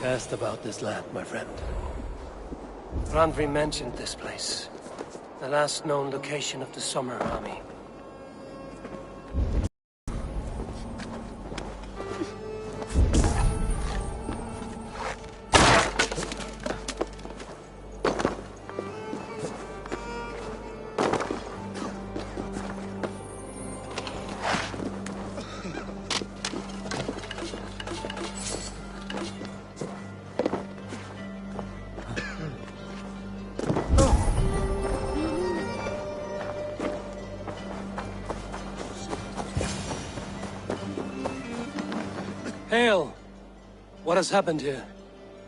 Cast about this land, my friend. Randvi mentioned this place. The last known location of the Summer Army. Hail! What has happened here?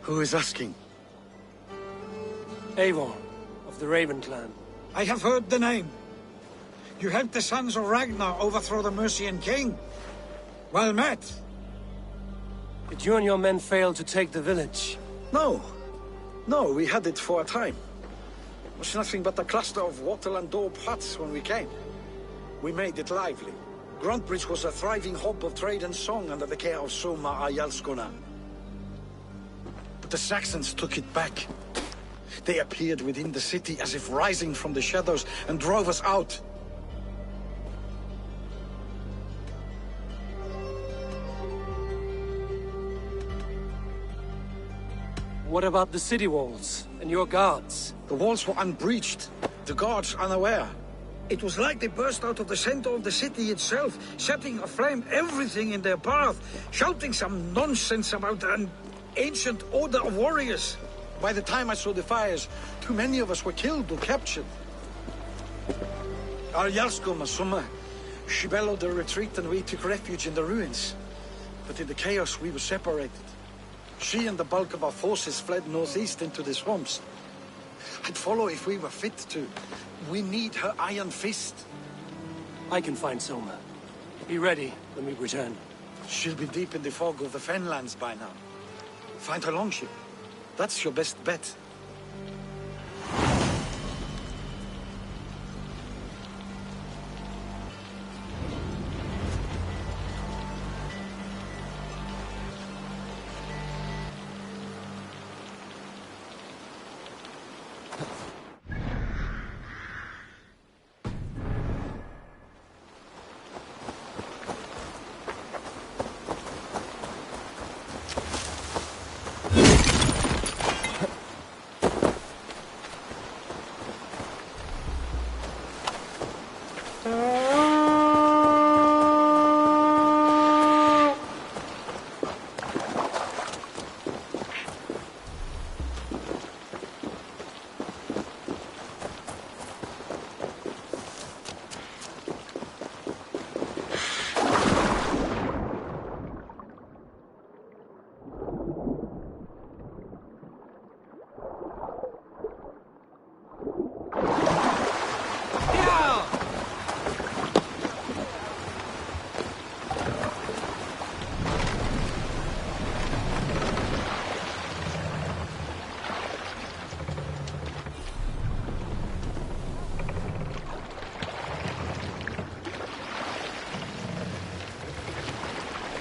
Who is asking? Eivor, of the Raven clan. I have heard the name. You helped the sons of Ragnar overthrow the Mercian king. Well met. Did you and your men fail to take the village? No. No, we had it for a time. It was nothing but a cluster of wattle and daub huts when we came. We made it lively. Grantbridge was a thriving hub of trade and song under the care of Soma Ayalskona. But the Saxons took it back. They appeared within the city as if rising from the shadows and drove us out. What about the city walls and your guards? The walls were unbreached, the guards unaware. It was like they burst out of the center of the city itself, setting aflame everything in their path, shouting some nonsense about an ancient order of warriors. By the time I saw the fires, too many of us were killed or captured. Our Jarlskoma, Soma, she bellowed a retreat and we took refuge in the ruins. But in the chaos we were separated. She and the bulk of our forces fled northeast into the swamps. I'd follow if we were fit to. We need her iron fist. I can find Soma. Be ready when we return. She'll be deep in the fog of the fenlands by now. Find her longship. That's your best bet.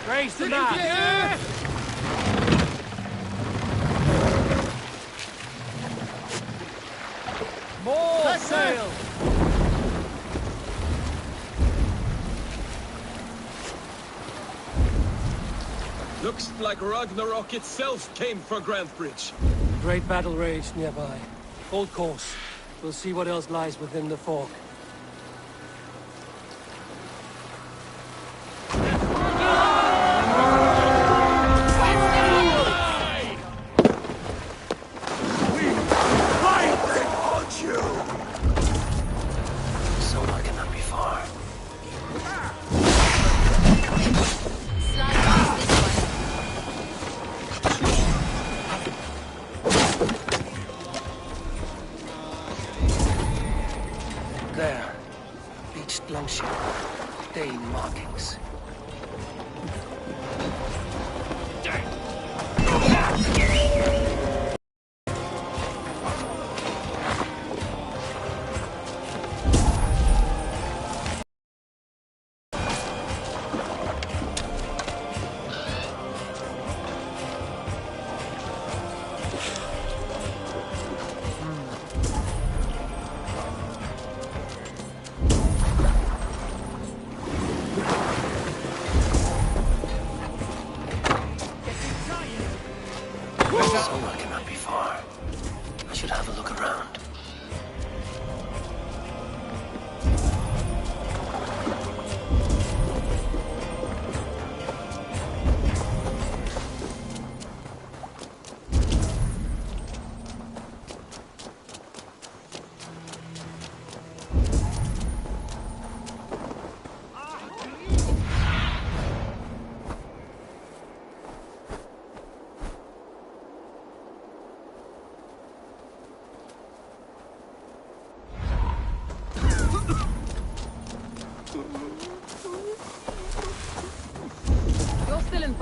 Raise the mast! More sail! Looks like Ragnarok itself came for Grantbridge. Great battle raged nearby. Hold course. We'll see what else lies within the fog. There, beached longship, Dane markings.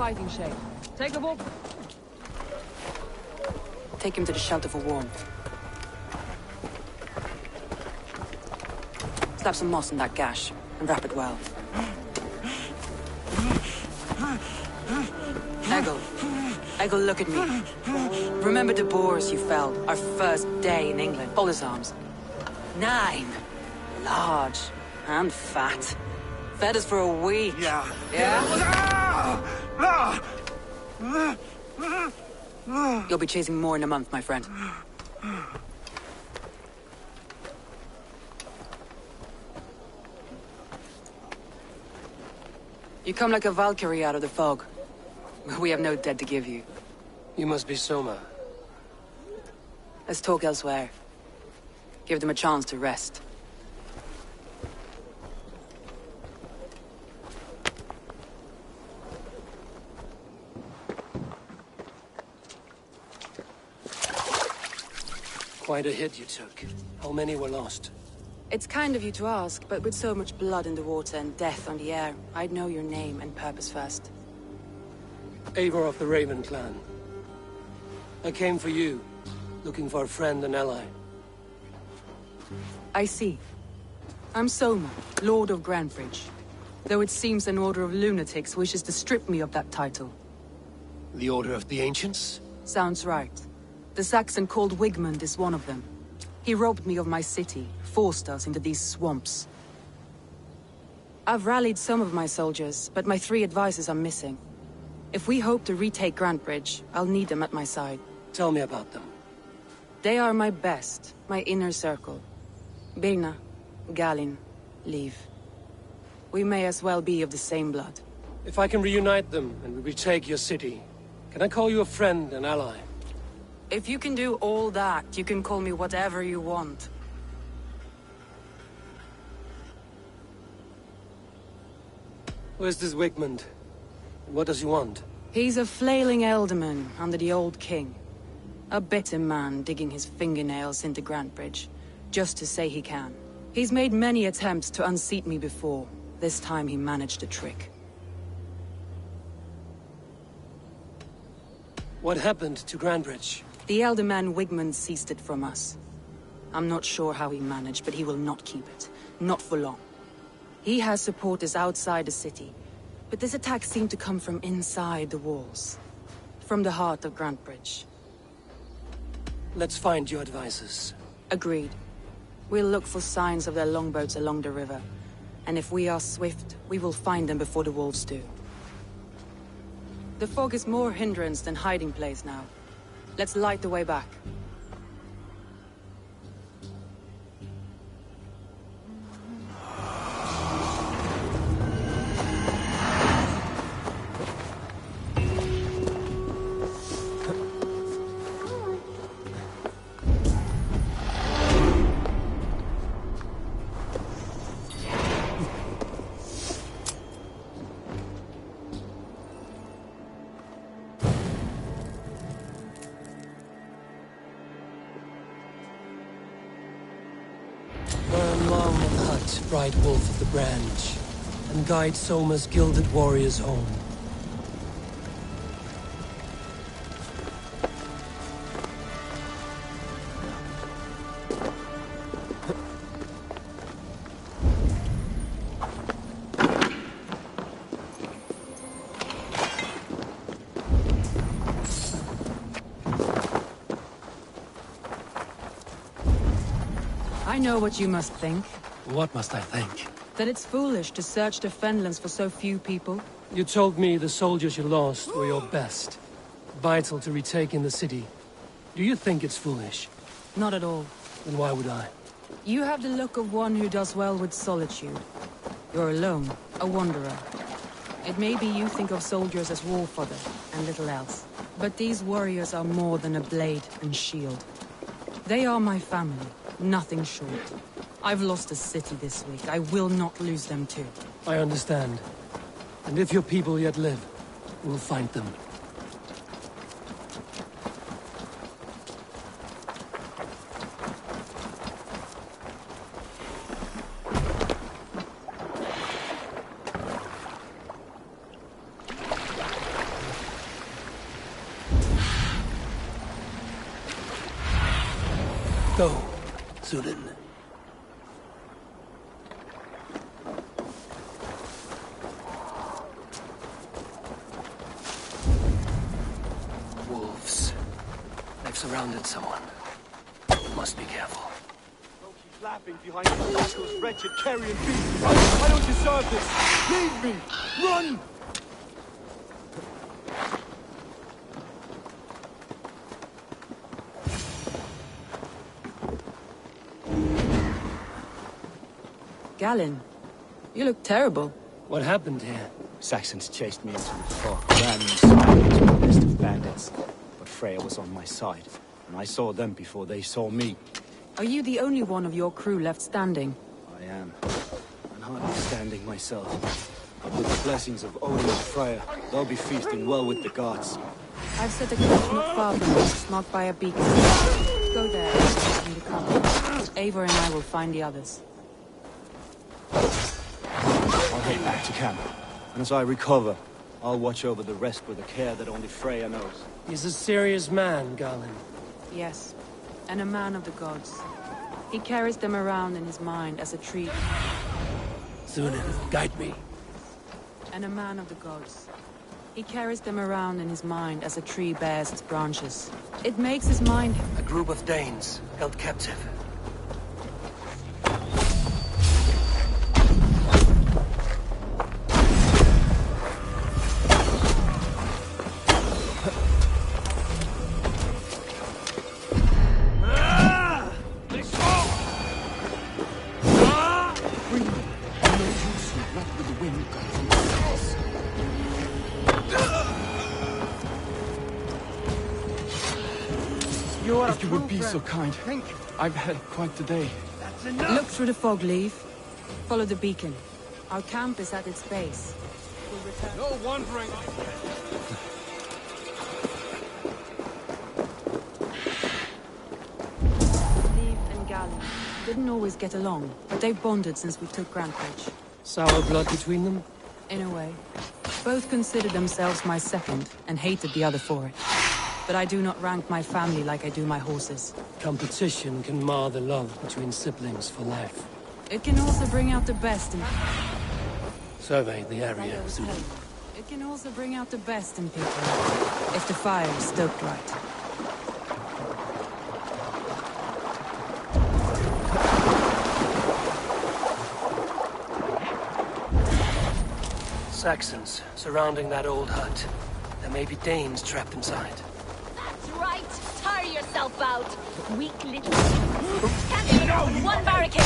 fighting shape. Take a walk. Take him to the shelter for warmth. Slap some moss in that gash, and wrap it well. Eggle, look at me. Remember the boars you felled, our first day in England? Hold his arms. 9. Large. And fat. Fed us for a week. Yeah. You'll be chasing more in a month, my friend. You come like a Valkyrie out of the fog. We have no dead to give you. You must be Soma. Let's talk elsewhere. Give them a chance to rest. Quite a hit you took. How many were lost? It's kind of you to ask, but with so much blood in the water and death on the air, I'd know your name and purpose first. Eivor of the Raven clan. I came for you, looking for a friend and ally. I see. I'm Soma, Lord of Grantebridge. Though it seems an order of lunatics wishes to strip me of that title. The Order of the Ancients? Sounds right. The Saxon called Wigmund is one of them. He robbed me of my city, forced us into these swamps. I've rallied some of my soldiers, but my 3 advisors are missing. If we hope to retake Grantebridge, I'll need them at my side. Tell me about them. They are my best, my inner circle. Birna, Galin, Liv. We may as well be of the same blood. If I can reunite them and we retake your city, can I call you a friend and ally? If you can do all that, you can call me whatever you want. Where's this Wigmund? And what does he want? He's a flailing elderman under the old king. A bitter man digging his fingernails into Grantebridge, just to say he can. He's made many attempts to unseat me before. This time he managed a trick. What happened to Grantebridge? The elderman Wigmund seized it from us. I'm not sure how he managed, but he will not keep it. Not for long. He has supporters outside the city, but this attack seemed to come from inside the walls. From the heart of Grantebridge. Let's find your advisors. Agreed. We'll look for signs of their longboats along the river. And if we are swift, we will find them before the wolves do. The fog is more hindrance than hiding place now. Let's light the way back. Bright wolf of the branch, and guide Soma's gilded warriors home. I know what you must think. What must I think? That it's foolish to search the Fenlands for so few people. You told me the soldiers you lost were your best. Vital to retaking the city. Do you think it's foolish? Not at all. Then why would I? You have the look of one who does well with solitude. You're alone, a wanderer. It may be you think of soldiers as war fodder, and little else. But these warriors are more than a blade and shield. They are my family, nothing short. I've lost a city this week. I will not lose them too. I understand. And if your people yet live, we'll find them. Sunan. Wolves. They've surrounded someone. Must be careful. Don't keep laughing behind those wretched carrion beasts. I don't deserve this. Leave me. Run! Galen, you look terrible. What happened here? Saxons chased me into the fog, ran me straight into a nest of bandits. But Freya was on my side, and I saw them before they saw me. Are you the only one of your crew left standing? I am. And hardly standing myself. But with the blessings of Odin and Freya, they'll be feasting well with the gods. I've set a course not far from us, marked by a beacon. Go there and me to come. Eivor and I will find the others. I'll head back to camp. And as I recover, I'll watch over the rest with a care that only Freya knows. He's a serious man, Galen. Yes, and a man of the gods. He carries them around in his mind as a tree. Sunan, guide me. And a man of the gods. He carries them around in his mind as a tree bears its branches. It makes his mind... A group of Danes held captive. If you would be so kind. I've had quite the day. Look through the fog, Leaf. Follow the beacon. Our camp is at its base. We'll return... No wandering. Leaf and Galen didn't always get along, but they've bonded since we took Grantbridge. Sour blood between them? In a way. Both considered themselves my second, and hated the other for it. But I do not rank my family like I do my horses. Competition can mar the love between siblings for life. It can also bring out the best in... Survey the area, Sunan. It can also bring out the best in people, if the fire is stoked right. Saxons surrounding that old hut. There may be Danes trapped inside. That's right! Tire yourself out! Weak little... Can't even open one barricade!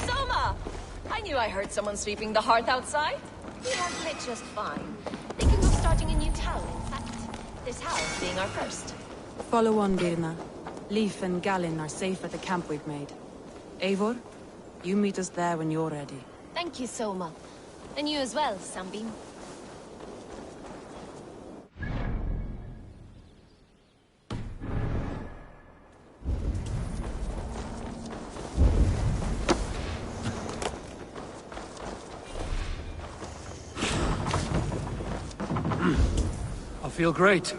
Soma! I knew I heard someone sweeping the hearth outside. We handle it just fine. Thinking of starting a new town, in fact. This house being our first. Follow on, Birna. Leif and Galen are safe at the camp we've made. Eivor, you meet us there when you're ready. Thank you, Soma. And you as well, Sunbeam. I feel great.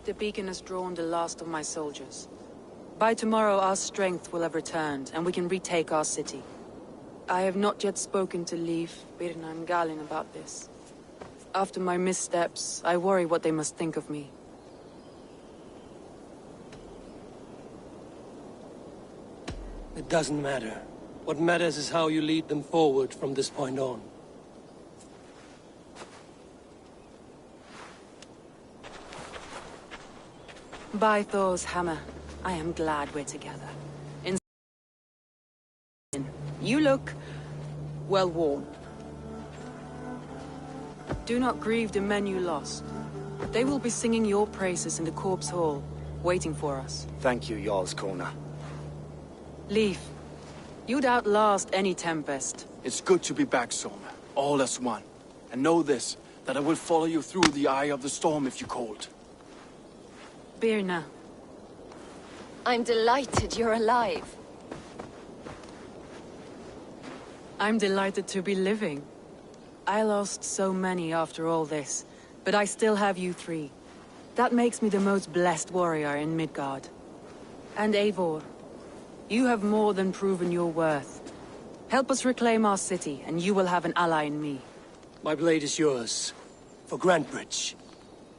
The beacon has drawn the last of my soldiers. By tomorrow our strength will have returned, and we can retake our city. I have not yet spoken to Leif, Birna and Galin about this. After my missteps, I worry what they must think of me. It doesn't matter. What matters is how you lead them forward from this point on. By Thor's hammer, I am glad we're together. You look well worn. Do not grieve the men you lost. They will be singing your praises in the corpse hall, waiting for us. Thank you, Jarl's Kona. Leif, you'd outlast any tempest. It's good to be back, Soma. All as one. And know this, that I will follow you through the eye of the storm if you called. Birna. I'm delighted you're alive. I'm delighted to be living. I lost so many after all this, but I still have you three. That makes me the most blessed warrior in Midgard. And Eivor, you have more than proven your worth. Help us reclaim our city, and you will have an ally in me. My blade is yours. For Grantebridge.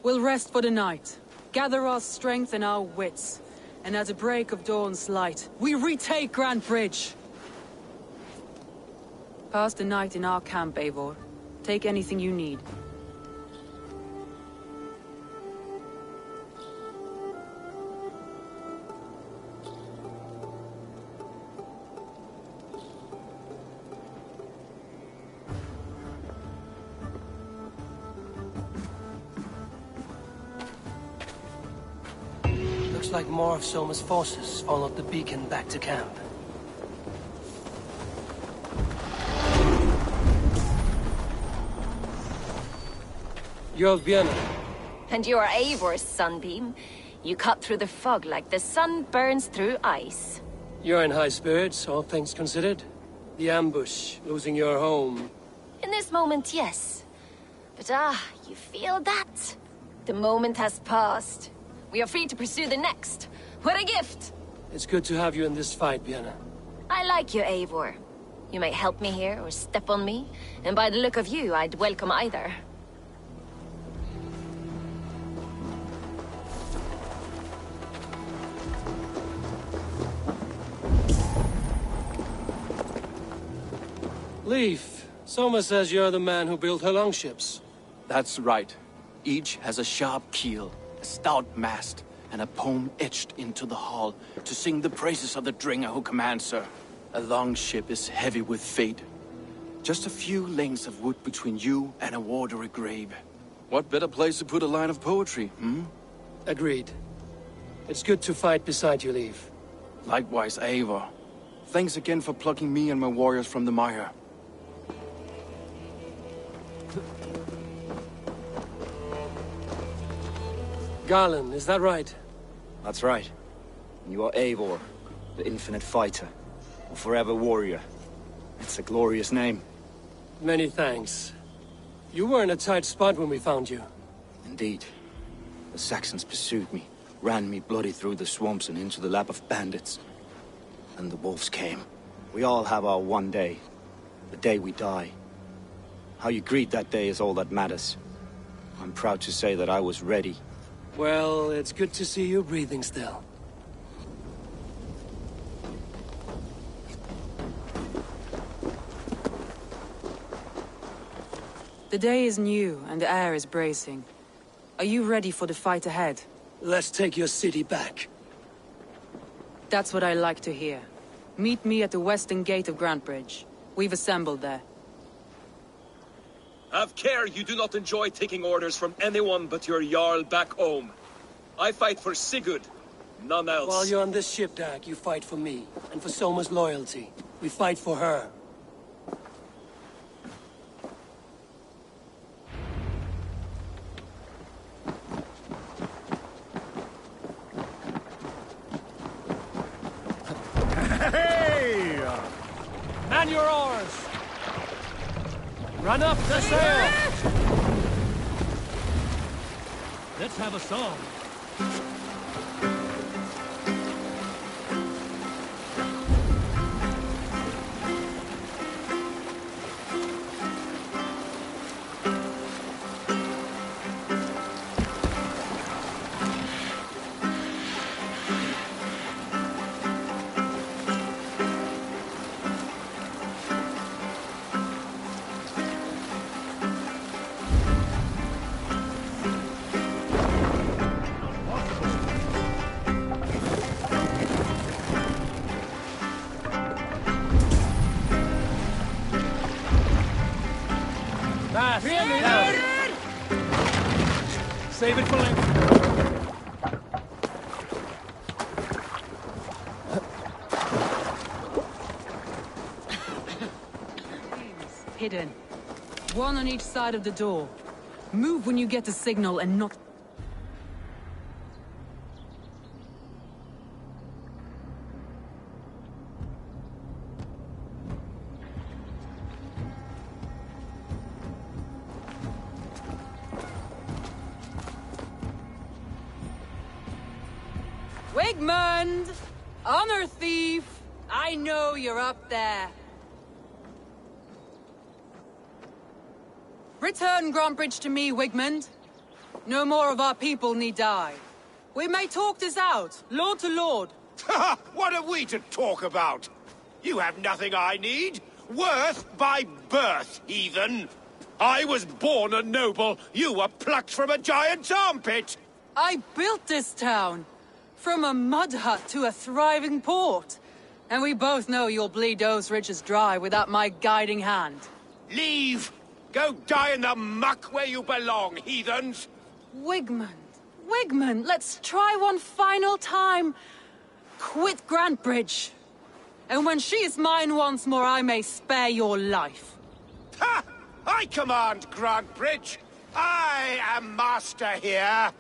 We'll rest for the night. Gather our strength and our wits. And at the break of dawn's light, we retake Grantebridge! Pass the night in our camp, Eivor. Take anything you need. Looks like more of Soma's forces followed the beacon back to camp. You're Vienna. And you're Eivor's sunbeam. You cut through the fog like the sun burns through ice. You're in high spirits, all things considered. The ambush, losing your home. In this moment, yes. But you feel that? The moment has passed. We are free to pursue the next. What a gift! It's good to have you in this fight, Vienna. I like you, Eivor. You may help me here or step on me, and by the look of you, I'd welcome either. Leif, Soma says you're the man who built her longships. That's right. Each has a sharp keel, a stout mast, and a poem etched into the hull to sing the praises of the Dringer who commands her. A longship is heavy with fate. Just a few lengths of wood between you and a watery grave. What better place to put a line of poetry, hmm? Agreed. It's good to fight beside you, Leif. Likewise, Eivor. Thanks again for plucking me and my warriors from the mire. Garland, is that right? That's right. And you are Eivor, the infinite fighter, a forever warrior. It's a glorious name. Many thanks. You were in a tight spot when we found you. Indeed. The Saxons pursued me, ran me bloody through the swamps and into the lap of bandits. And the wolves came. We all have our one day. The day we die. How you greet that day is all that matters. I'm proud to say that I was ready. Well, it's good to see you breathing still. The day is new, and the air is bracing. Are you ready for the fight ahead? Let's take your city back. That's what I like to hear. Meet me at the western gate of Grantebridge. We've assembled there. Have care you do not enjoy taking orders from anyone but your Jarl back home. I fight for Sigurd, none else. While you're on this ship, Dag, you fight for me, and for Soma's loyalty. We fight for her. Hey! Man on your oars! Run up the sail! Let's have a song. Save it for later. Hidden. One on each side of the door. Move when you get the signal and not... Wigmund! Honor thief! I know you're up there. Return Grantbridge to me, Wigmund. No more of our people need die. We may talk this out, lord to lord. What are we to talk about? You have nothing I need. Worth by birth, heathen. I was born a noble. You were plucked from a giant's armpit. I built this town. From a mud hut to a thriving port. And we both know you'll bleed those riches dry without my guiding hand. Leave! Go die in the muck where you belong, heathens! Wigmund, Wigmund, let's try one final time. Quit Grantbridge. And when she is mine once more, I may spare your life. Ha! I command Grantbridge. I am master here.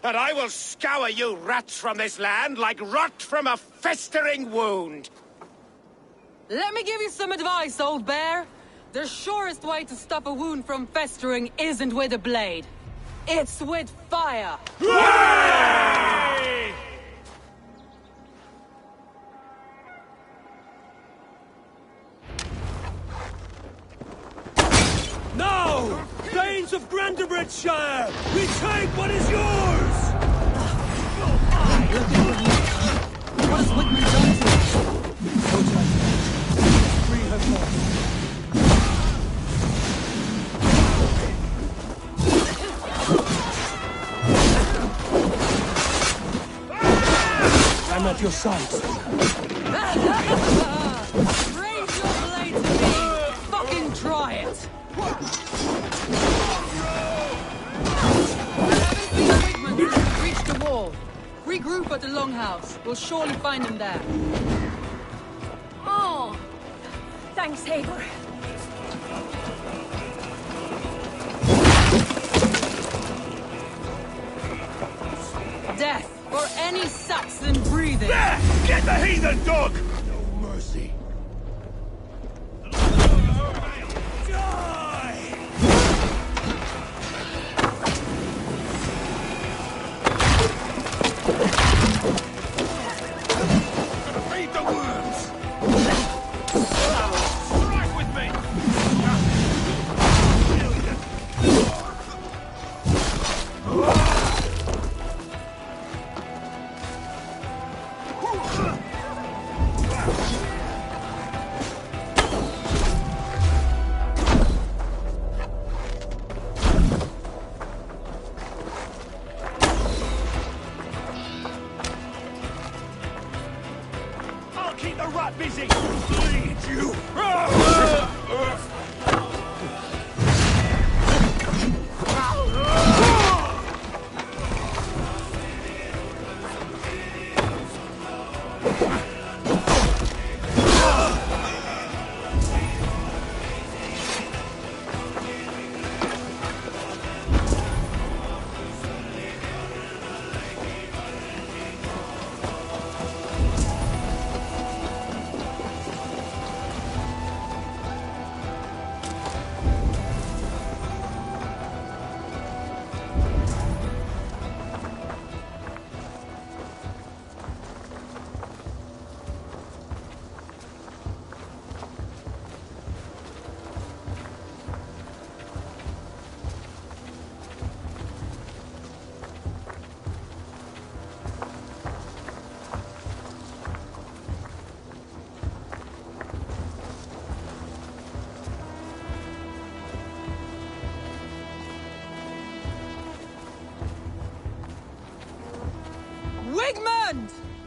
And I will scour you rats from this land like rot from a festering wound. Let me give you some advice, old bear. The surest way to stop a wound from festering isn't with a blade. It's with fire. Hooray! Now! Thanes of Grantebridgeshire! Retake what is yours! What has Wigmund done to us? Free her force. I'm at your side. Raise your blade to me! Fucking try it! Wigmund, reach the wall. Regroup at the Longhouse. We'll surely find him there. Oh, thanks, Eivor. Death for any Saxon breathing! There! Get the heathen dog! No mercy. Feed the worms! Strike with me!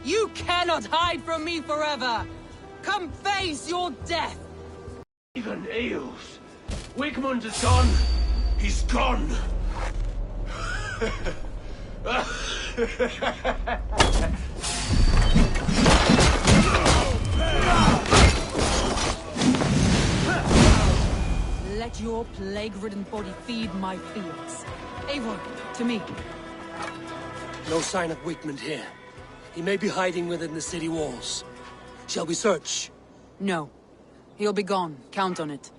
You cannot hide from me forever! Come face your death! Even Eils. Wigmund is gone. He's gone. Let your plague-ridden body feed my fields. Eivor, to me. No sign of Wigmund here. He may be hiding within the city walls. Shall we search? No. He'll be gone, count on it.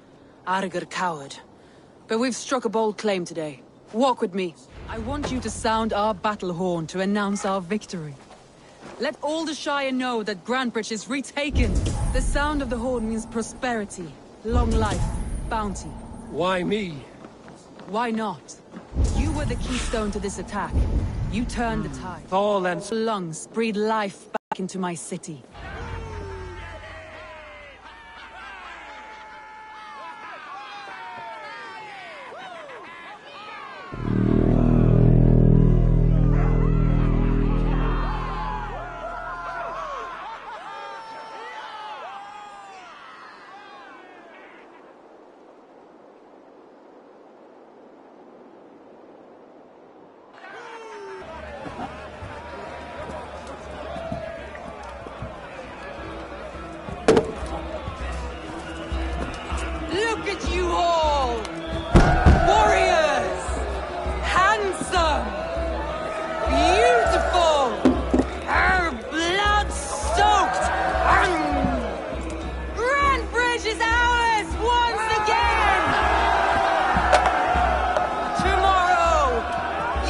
Arger coward. But we've struck a bold claim today. Walk with me. I want you to sound our battle horn to announce our victory. Let all the Shire know that Grantebridge is retaken. The sound of the horn means prosperity, long life, bounty. Why me? Why not? You were the keystone to this attack. You turned the tide. Fall and lungs breathe life back into my city. Look at you all! Warriors! Handsome! Beautiful! Blood-soaked! Grantebridge is ours once again! Tomorrow,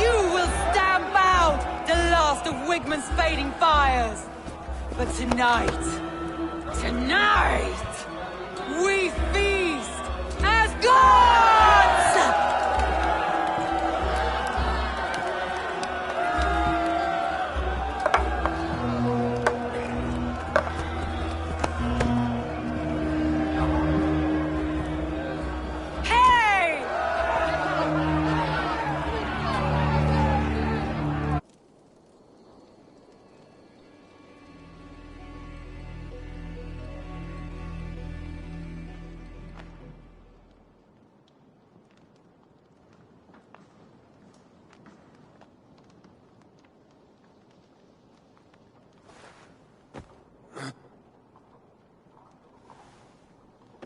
you will stamp out the last of Wigmund's fading fires. But tonight, we feast as gods! Hey!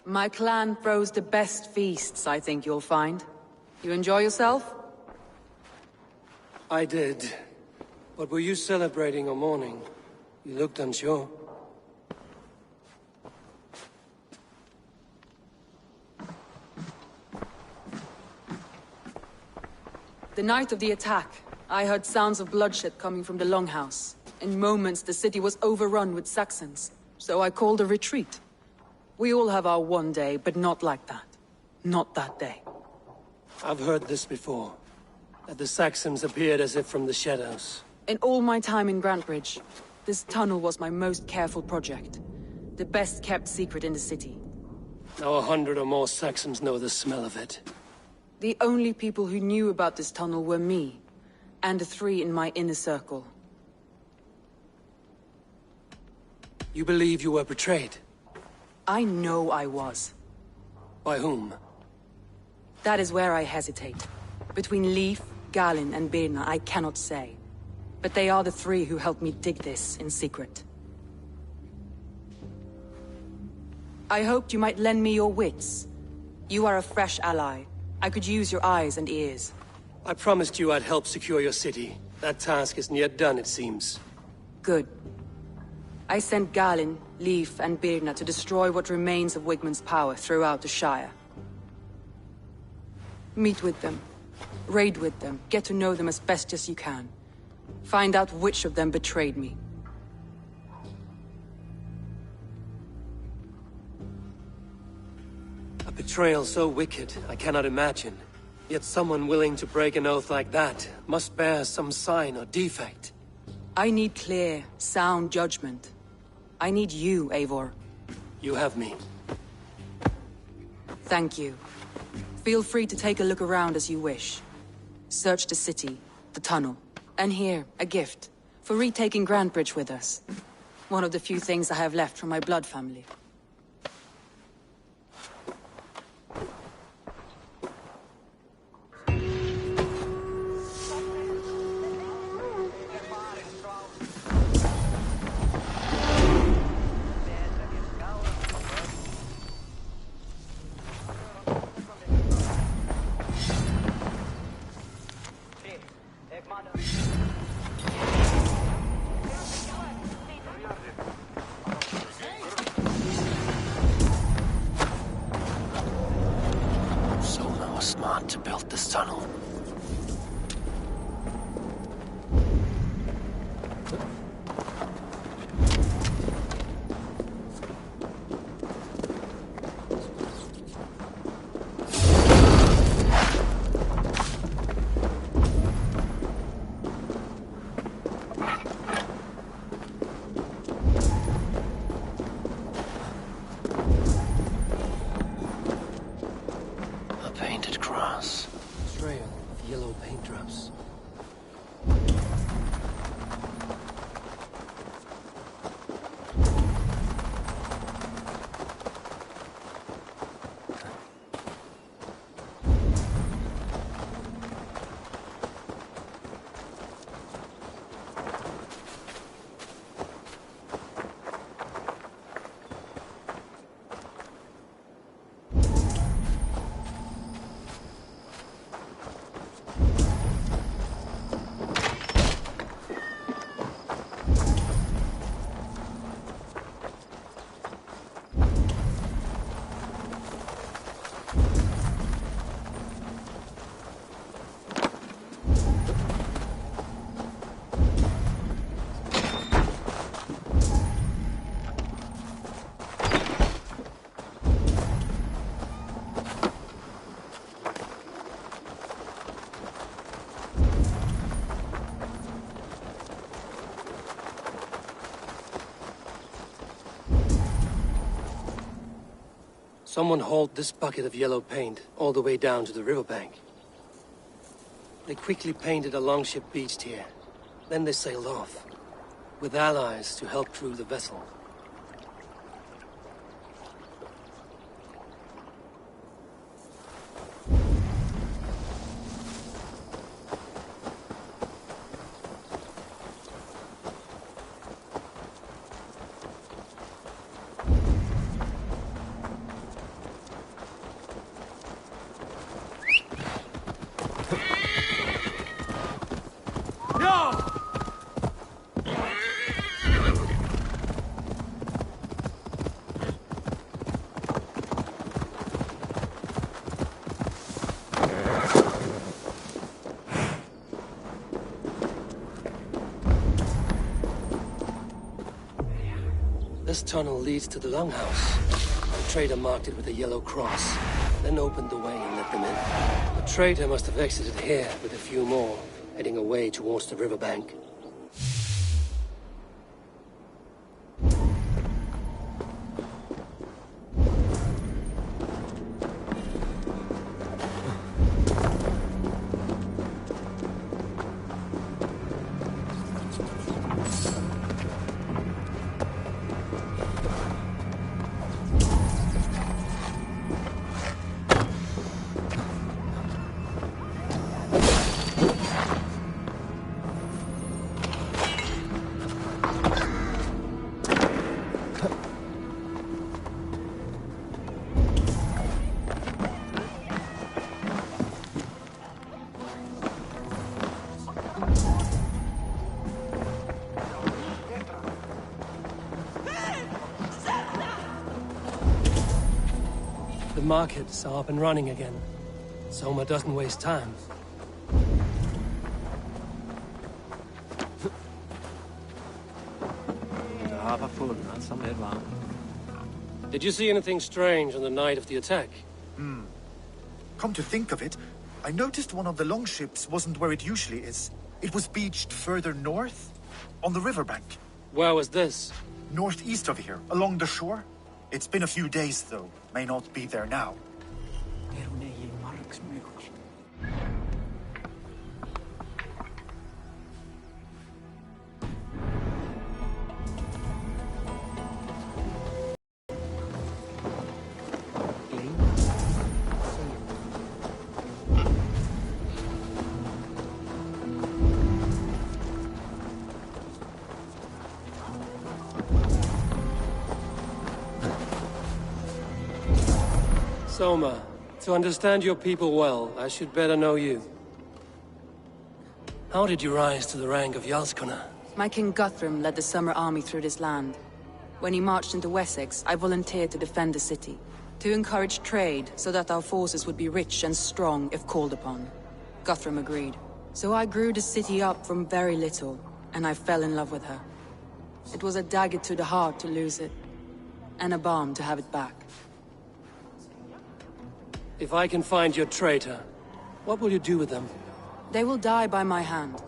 My clan throws the best feasts, I think you'll find. You enjoy yourself? I did. But were you celebrating or mourning? You looked unsure. The night of the attack, I heard sounds of bloodshed coming from the Longhouse. In moments, the city was overrun with Saxons, so I called a retreat. We all have our one day, but not like that. Not that day. I've heard this before. That the Saxons appeared as if from the shadows. In all my time in Grantebridge, this tunnel was my most careful project. The best kept secret in the city. Now 100 or more Saxons know the smell of it. The only people who knew about this tunnel were me, and the 3 in my inner circle. You believe you were betrayed? I know I was. By whom? That is where I hesitate. Between Leif, Galinn, and Birna, I cannot say. But they are the 3 who helped me dig this in secret. I hoped you might lend me your wits. You are a fresh ally. I could use your eyes and ears. I promised you I'd help secure your city. That task isn't yet done, it seems. Good. I sent Galinn, Leif, and Birna to destroy what remains of Wigmund's power throughout the Shire. Meet with them. Raid with them. Get to know them as best as you can. Find out which of them betrayed me. A betrayal so wicked, I cannot imagine. Yet someone willing to break an oath like that must bear some sign or defect. I need clear, sound judgment. I need you, Eivor. You have me. Thank you. Feel free to take a look around as you wish. Search the city, the tunnel, and here, a gift. For retaking Grandbridge with us. One of the few things I have left from my blood family. Soma was smart to build this tunnel. A painted cross. Trail of yellow paint drops. Someone hauled this bucket of yellow paint all the way down to the riverbank. They quickly painted a longship beached here. Then they sailed off, with allies to help crew the vessel. This tunnel leads to the longhouse. The trader marked it with a yellow cross, then opened the way and let them in. The trader must have exited here with a few more, heading away towards the riverbank. The markets are up and running again. Soma doesn't waste time. Did you see anything strange on the night of the attack? Come to think of it, I noticed one of the longships wasn't where it usually is. It was beached further north, on the riverbank. Where was this? Northeast of here, along the shore. It's been a few days, though. May not be there now. Soma, to understand your people well, I should better know you. How did you rise to the rank of Jarlskona? My King Guthrum led the summer army through this land. When he marched into Wessex, I volunteered to defend the city. To encourage trade, so that our forces would be rich and strong if called upon. Guthrum agreed. So I grew the city up from very little, and I fell in love with her. It was a dagger to the heart to lose it, and a balm to have it back. If I can find your traitor, what will you do with them? They will die by my hand.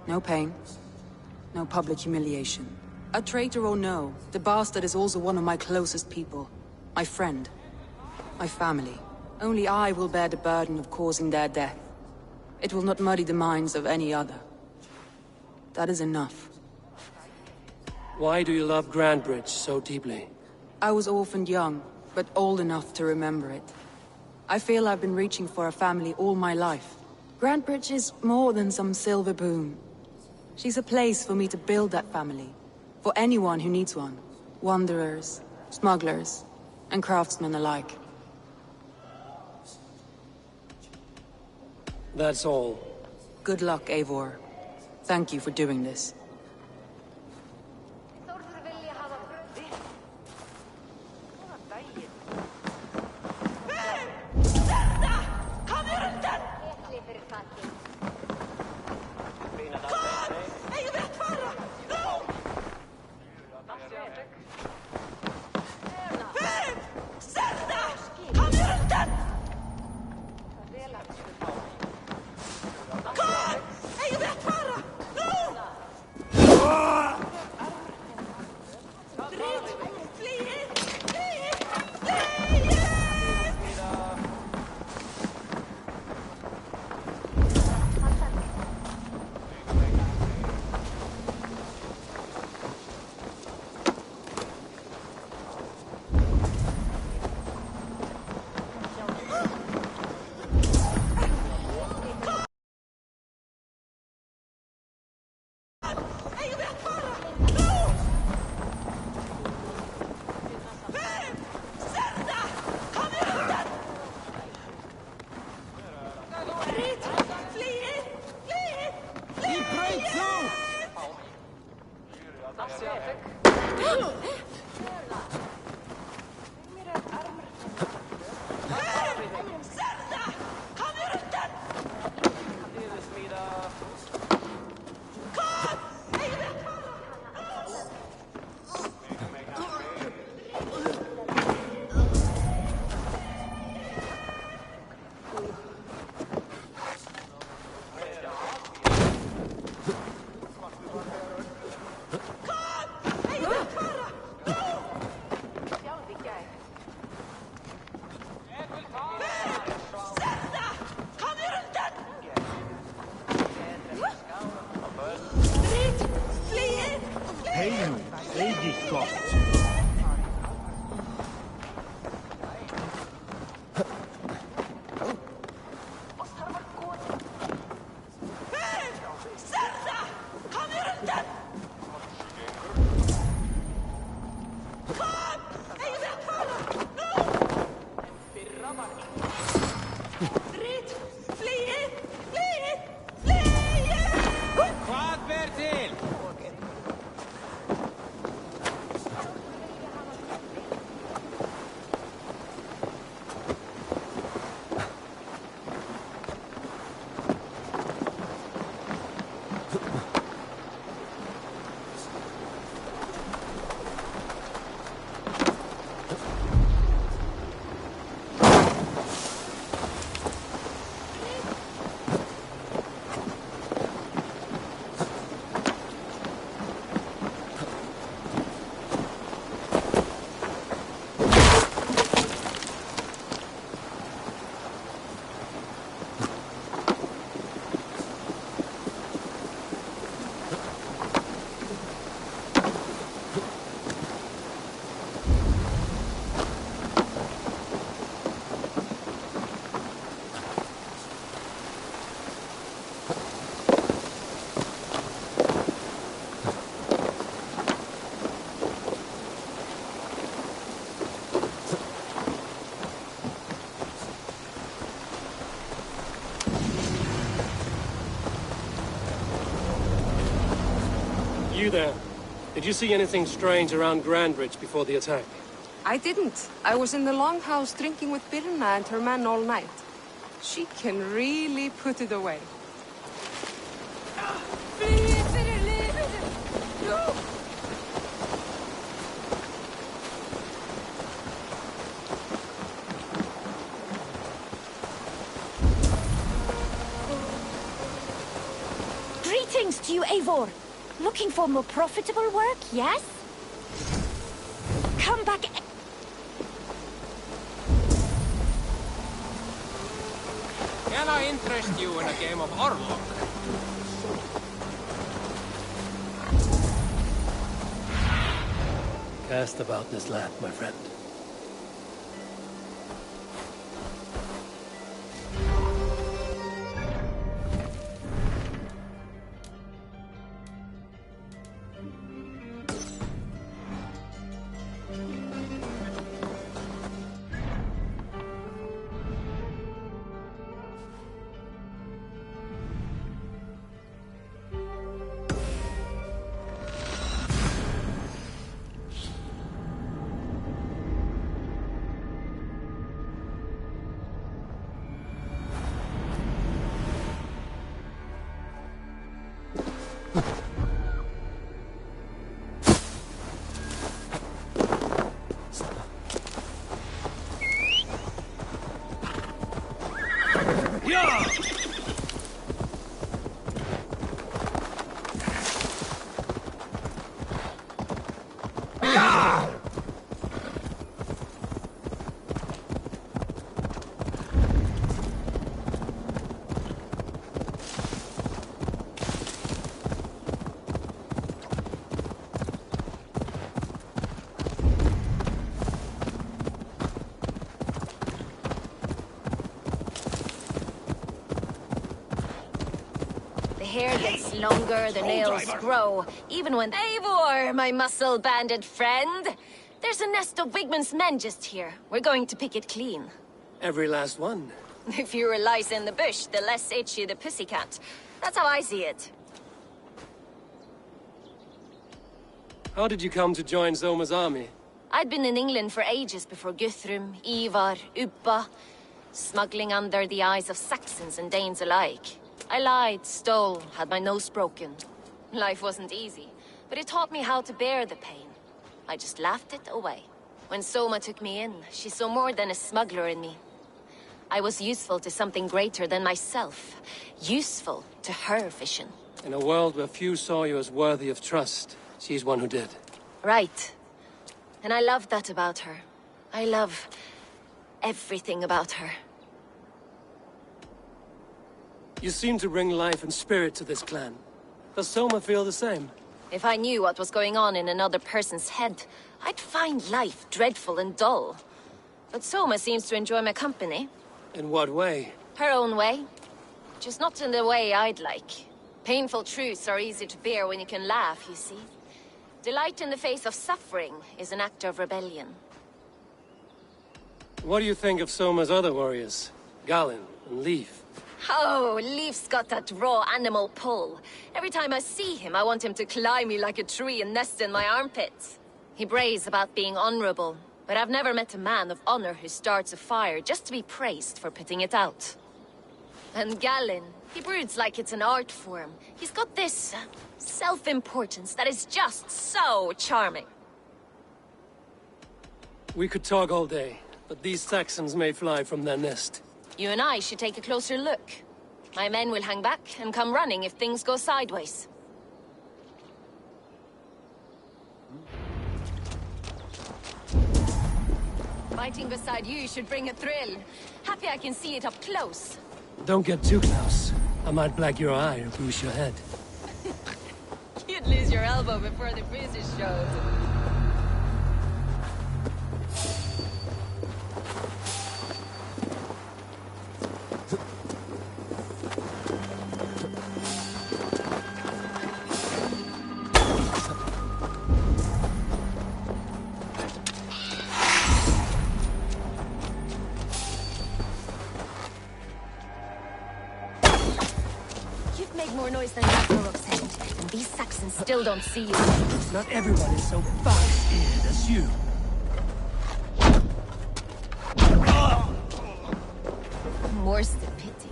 No pain, no public humiliation. A traitor or no, the bastard is also one of my closest people. My friend. My family. Only I will bear the burden of causing their death. It will not muddy the minds of any other. That is enough. Why do you love Grandbridge so deeply? I was orphaned young, but old enough to remember it. I feel I've been reaching for a family all my life. Grandbridge is more than some silver boon. She's a place for me to build that family. For anyone who needs one. Wanderers, smugglers, and craftsmen alike. That's all. Good luck, Eivor. Thank you for doing this. You there. Did you see anything strange around Grandbridge before the attack? I didn't. I was in the longhouse drinking with Birna and her man all night. She can really put it away. Greetings to you, Eivor. Looking for more profitable work, yes? Come back. Can I interest you in a game of Orlok? Cast about this land, my friend. Hair gets longer, the nails grow, even when... Eivor, my muscle-banded friend! There's a nest of Wigman's men just here. We're going to pick it clean. Every last one. The fewer lice in the bush, the less itchy the pussycat. That's how I see it. How did you come to join Soma's army? I'd been in England for ages before Guthrum, Eivor, Ubba, smuggling under the eyes of Saxons and Danes alike. I lied, stole, had my nose broken. Life wasn't easy, but it taught me how to bear the pain. I just laughed it away. When Soma took me in, she saw more than a smuggler in me. I was useful to something greater than myself. Useful to her vision. In a world where few saw you as worthy of trust, she's one who did. Right. And I love that about her. I love everything about her. You seem to bring life and spirit to this clan. Does Soma feel the same? If I knew what was going on in another person's head, I'd find life dreadful and dull. But Soma seems to enjoy my company. In what way? Her own way. Just not in the way I'd like. Painful truths are easy to bear when you can laugh, you see. Delight in the face of suffering is an act of rebellion. What do you think of Soma's other warriors? Galinn and Leif? Oh, Leif's got that raw animal pull. Every time I see him, I want him to climb me like a tree and nest in my armpits. He brays about being honorable, but I've never met a man of honor who starts a fire just to be praised for putting it out. And Galinn, he broods like it's an art form. He's got this self-importance that is just so charming. We could talk all day, but these Saxons may fly from their nest. You and I should take a closer look. My men will hang back and come running if things go sideways. Fighting beside you should bring a thrill. Happy I can see it up close. Don't get too close. I might black your eye or bruise your head. You'd lose your elbow before the bruises showed. You've made more noise than that, Roxanne. And these Saxons still don't see you. Not everyone is so fox-eared as you. More's the pity.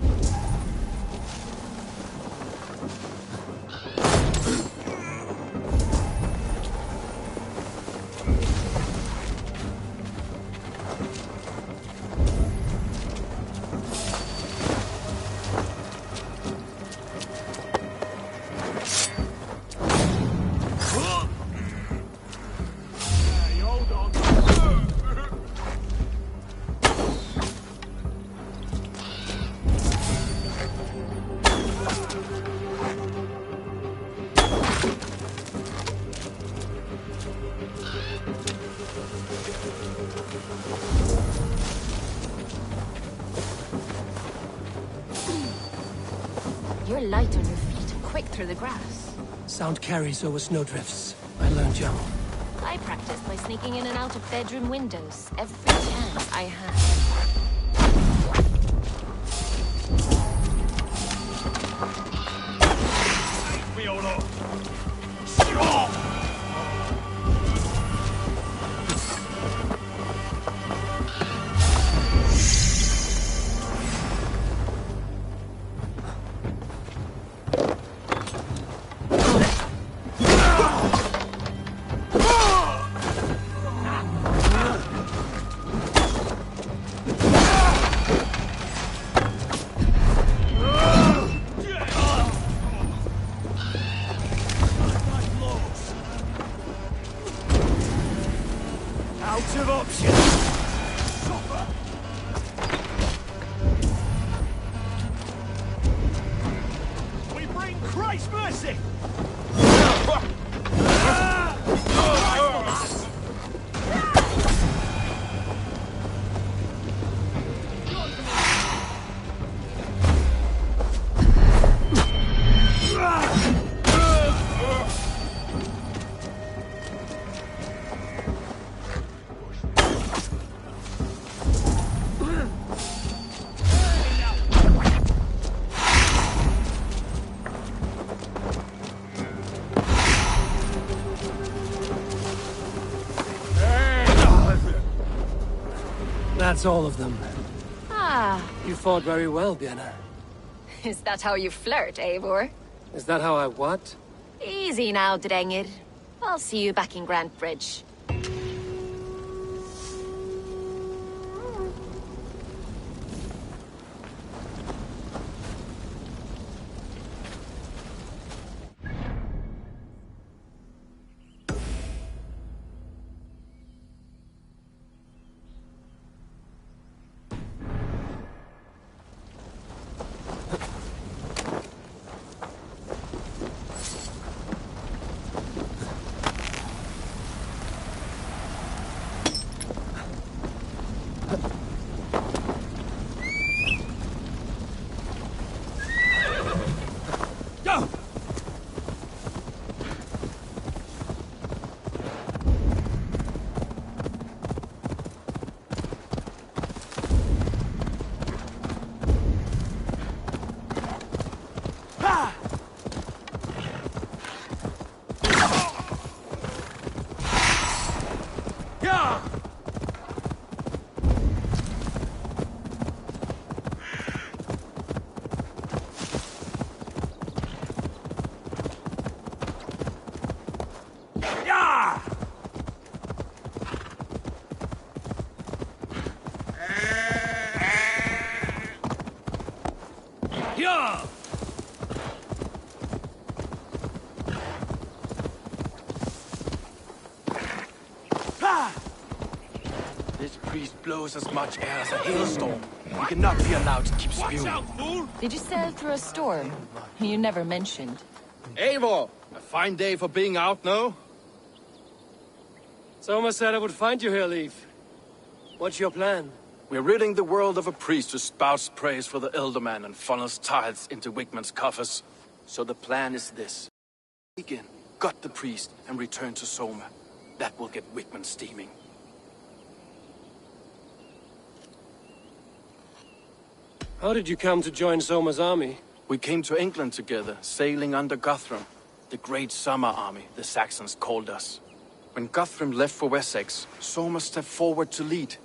You're light on your feet and quick through the grass. Sound carries over snowdrifts. I learned young. I practiced by sneaking in and out of bedroom windows every chance I had. Out of options. We bring Christ's mercy. That's all of them. Ah, You fought very well, Björna. is that how you flirt, Eivor? Is that how I what? Easy now, Drengir. I'll see you back in Grand Bridge. This priest blows as much air as a hailstorm. We cannot be allowed to keep spewing. Did you sail through a storm? You never mentioned. Eivor! A fine day for being out, no? Soma said I would find you here, Leif. What's your plan? We're ridding the world of a priest who spouts praise for the Elderman and funnels tithes into Wigman's coffers. So the plan is this. Begin, gut the priest, and return to Soma. That will get Wigman steaming. How did you come to join Soma's army? We came to England together, sailing under Guthrum. The great Soma army, the Saxons called us. When Guthrum left for Wessex, Soma stepped forward to lead.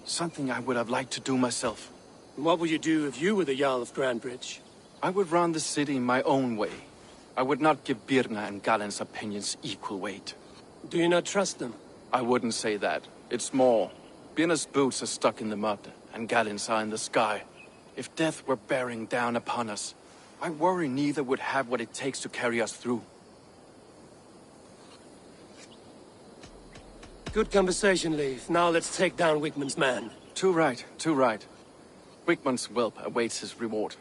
Something I would have liked to do myself. What would you do if you were the Jarl of Grandbridge? I would run the city my own way. I would not give Birna and Galen's opinions equal weight. Do you not trust them? I wouldn't say that. It's more. Birna's boots are stuck in the mud, and Galen's are in the sky. If death were bearing down upon us, I worry neither would have what it takes to carry us through. Good conversation, Leif. Now let's take down Wigmund's man. Too right, too right. Wigmund's whelp awaits his reward.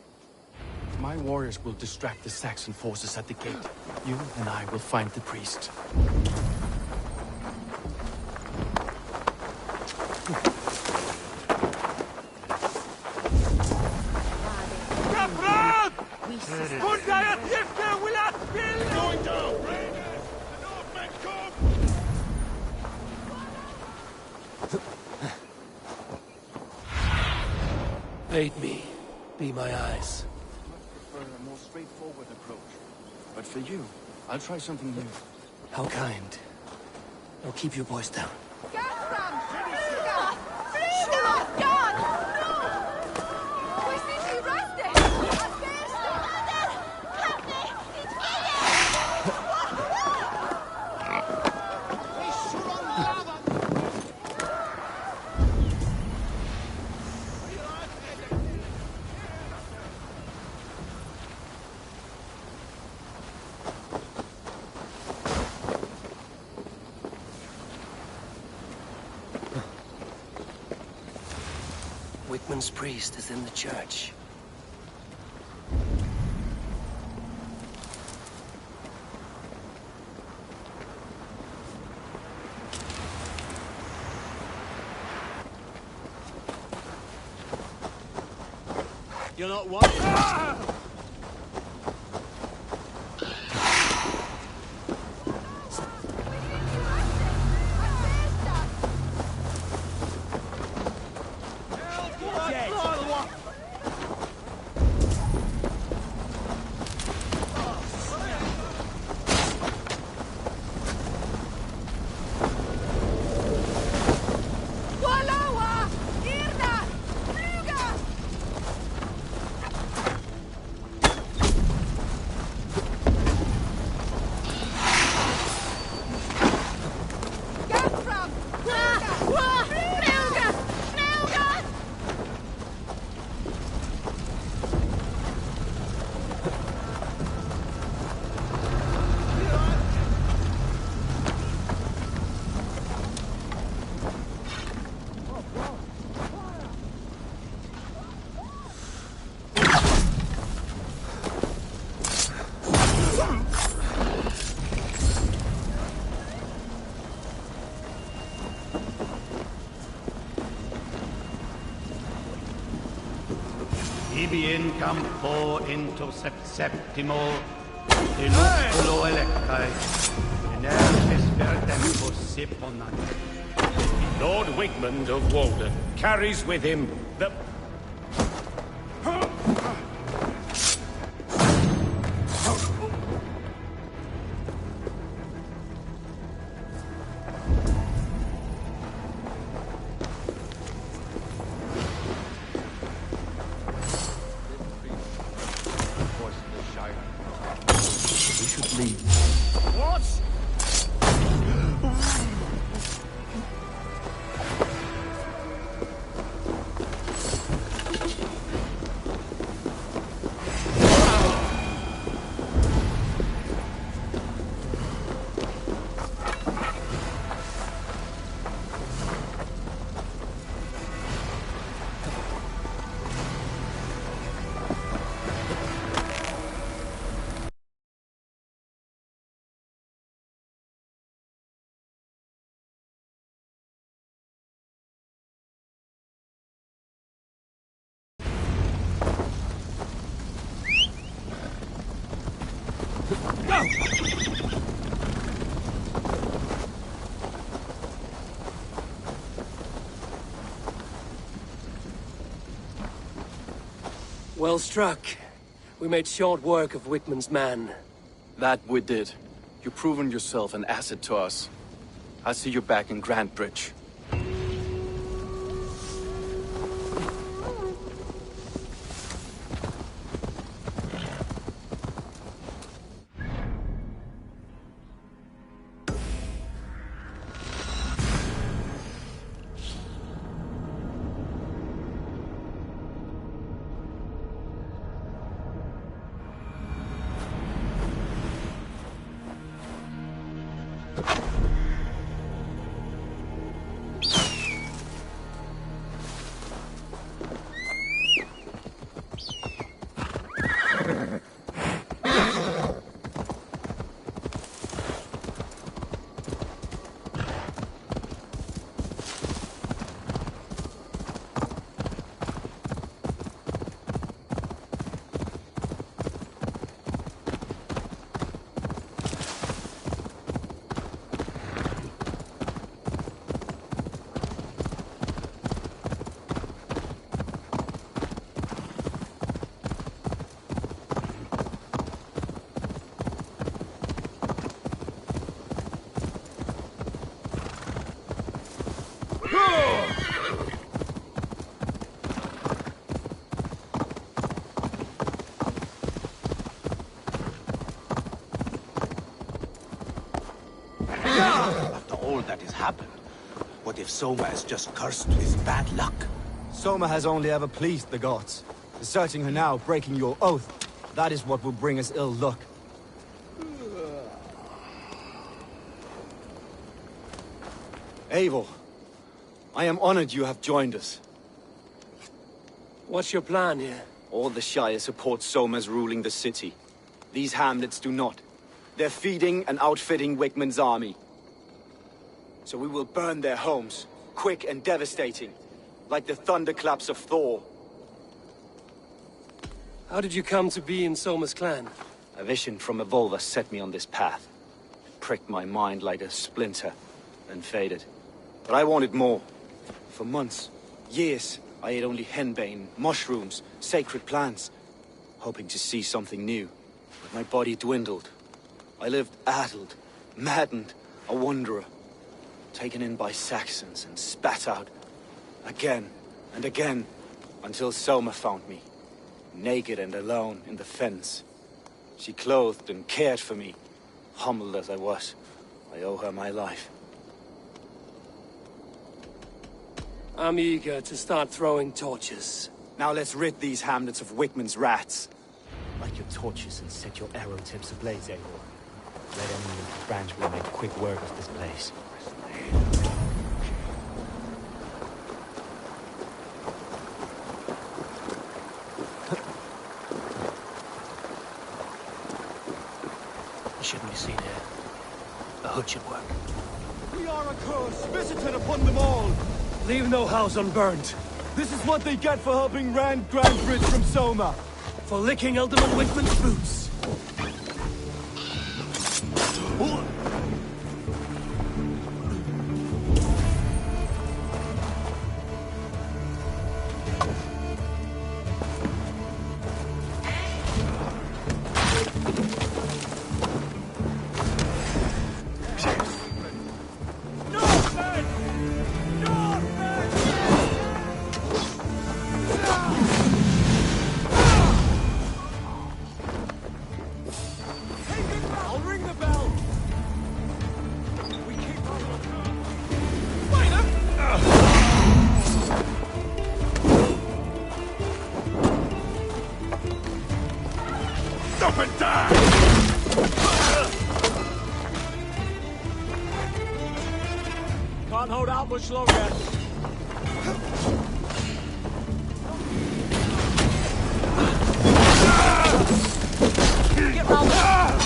My warriors will distract the Saxon forces at the gate. You and I will find the priest. Going down! The Northmen come! Aid me. Be my eyes. I prefer a more straightforward approach. But for you, I'll try something new. How kind. Now keep your voice down. Wigmund's priest is in the church. You're not one. Ibi in campo into septimo, inusculo electai, in erbis per tempus siponat. Lord Wigmund of Walden carries with him the... Well struck. We made short work of Wigmund's man. That we did. You've proven yourself an asset to us. I'll see you back in Grantbridge. After all that has happened, what if Soma is just cursed with bad luck? Soma has only ever pleased the gods. Deserting her now, breaking your oath, that is what will bring us ill luck. Eivor, I am honored you have joined us. What's your plan here? All the Shire support Soma's ruling the city. These hamlets do not. They're feeding and outfitting Wickman's army. So we will burn their homes, quick and devastating, like the thunderclaps of Thor. How did you come to be in Soma's clan? A vision from Eivor set me on this path. It pricked my mind like a splinter, then faded. But I wanted more. For months, years, I ate only henbane, mushrooms, sacred plants, hoping to see something new. But my body dwindled. I lived addled, maddened, a wanderer, taken in by Saxons and spat out again and again, until Soma found me, naked and alone in the fens. She clothed and cared for me. Humbled as I was, I owe her my life. I'm eager to start throwing torches. Now let's rid these hamlets of Wickman's rats. Light your torches and set your arrow tips ablaze, Eivor. Red enemy of the branch will make quick work of this place. You shouldn't be seen here. A hood should work. We are a curse visited upon them all. Leave no house unburned. This is what they get for helping Rand Grantbridge from Soma. For licking Alderman Wickman's boots. Can't hold out much longer. Get round up!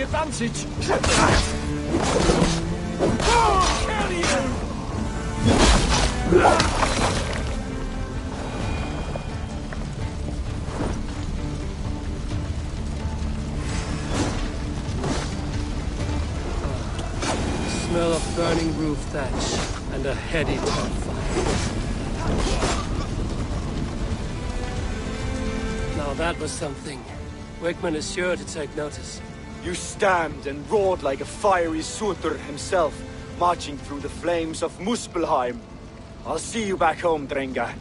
the advantage. Kill you! Smell of burning roof thatch and a heady top fire. Now that was something. Wickman is sure to take notice. You stamped and roared like a fiery Surtur himself, marching through the flames of Muspelheim. I'll see you back home, Drenga.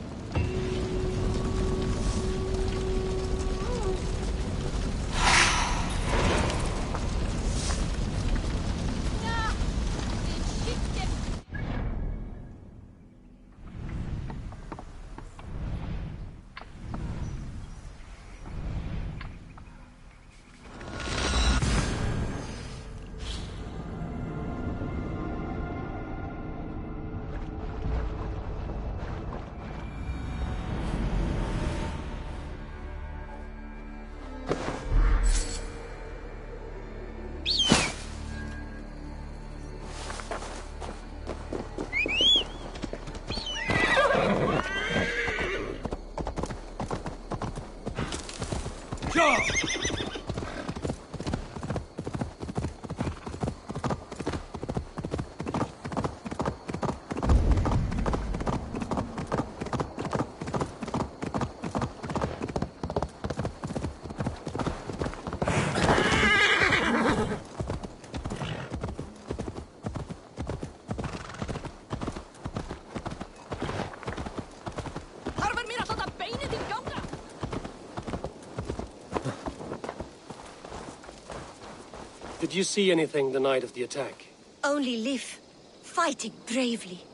Did you see anything the night of the attack? Only Lif, fighting bravely.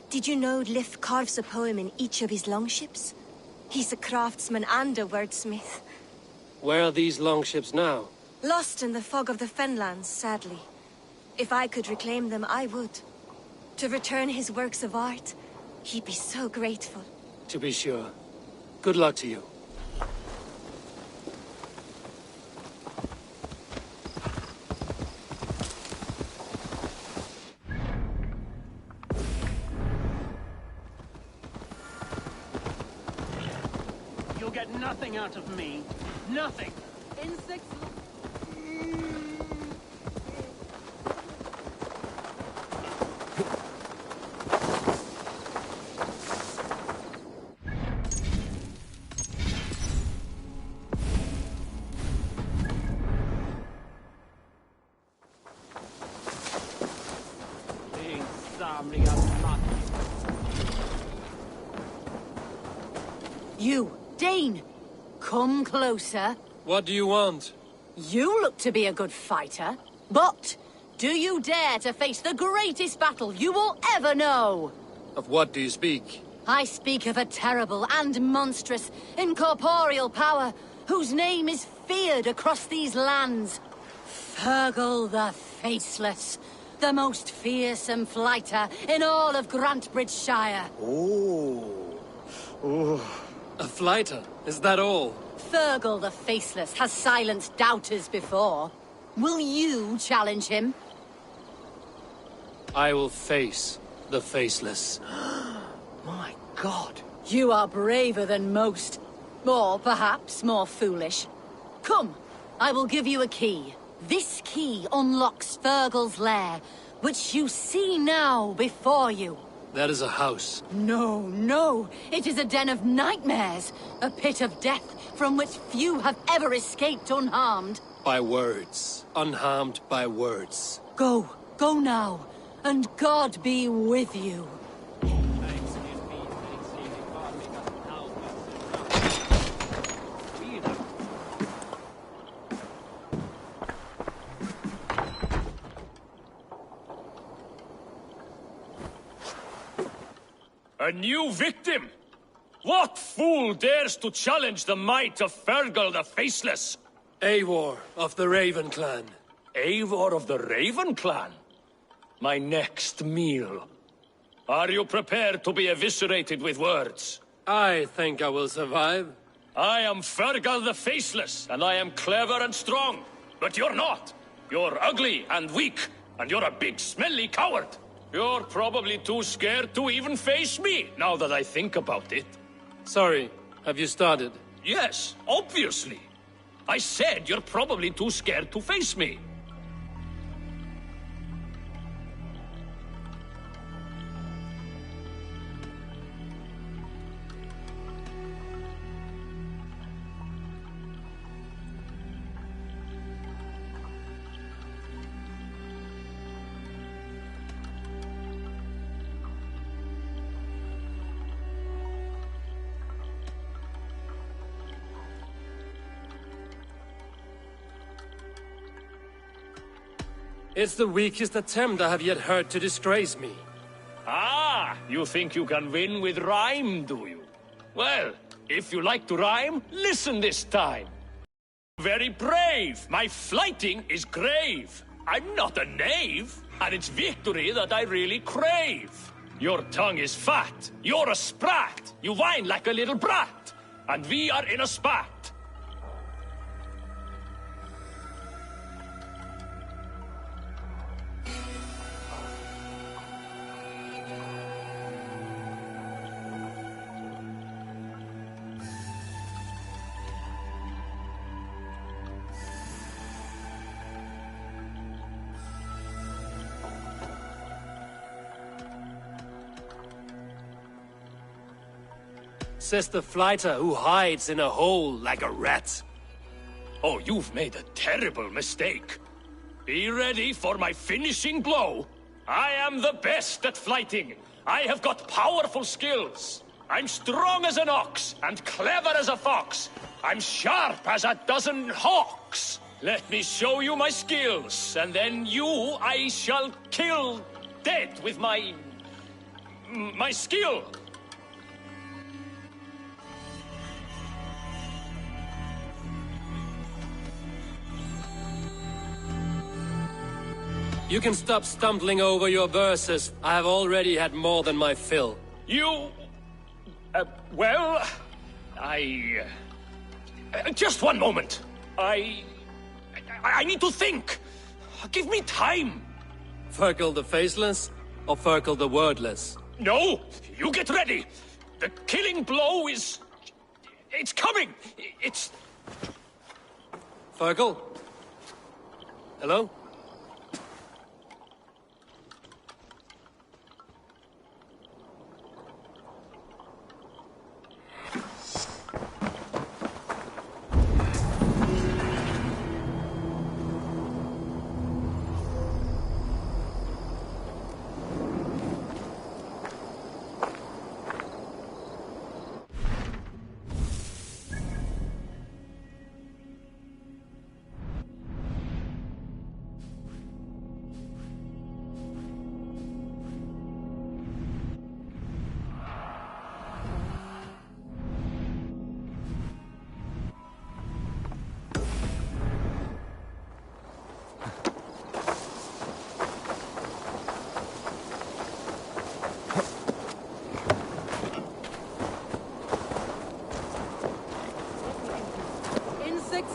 Did you know Lif carves a poem in each of his longships? He's a craftsman and a wordsmith. Where are these longships now? Lost in the fog of the Fenlands, sadly. If I could reclaim them, I would. To return his works of art, he'd be so grateful. To be sure. Good luck to you. You'll get nothing out of me. Nothing. Insects. You, Dane! Come closer. What do you want? You look to be a good fighter, but do you dare to face the greatest battle you will ever know? Of what do you speak? I speak of a terrible and monstrous, incorporeal power whose name is feared across these lands. Fergal the Faceless, the most fearsome flighter in all of Grantbridgeshire. A flighter? Is that all? Fergal the Faceless has silenced doubters before. Will you challenge him? I will face the Faceless. My God. You are braver than most. Or perhaps more foolish. Come, I will give you a key. This key unlocks Fergal's lair, which you see now before you. That is a house. No, no. It is a den of nightmares. A pit of death from which few have ever escaped unharmed. By words. Unharmed by words. Go. Go now. And God be with you. A new victim? What fool dares to challenge the might of Fergal the Faceless? Eivor of the Raven Clan. Eivor of the Raven Clan? My next meal. Are you prepared to be eviscerated with words? I think I will survive. I am Fergal the Faceless, and I am clever and strong. But you're not. You're ugly and weak, and you're a big, smelly coward. You're probably too scared to even face me, now that I think about it. Sorry, have you started? Yes, obviously. I said you're probably too scared to face me. It's the weakest attempt I have yet heard to disgrace me. Ah, you think you can win with rhyme, do you? Well, if you like to rhyme, listen this time. Very brave. My flyting is grave. I'm not a knave, and it's victory that I really crave. Your tongue is fat. You're a sprat. You whine like a little brat. And we are in a spat. Says the flyter who hides in a hole like a rat. Oh, you've made a terrible mistake. Be ready for my finishing blow. I am the best at flyting. I have got powerful skills. I'm strong as an ox and clever as a fox. I'm sharp as a dozen hawks. Let me show you my skills, and then you I shall kill dead with my skill. You can stop stumbling over your verses. I have already had more than my fill. You... well... just one moment. I need to think. Give me time. Ferkel the Faceless or Ferkel the Wordless? No! You get ready! The killing blow is... it's coming! It's... Ferkel? Hello?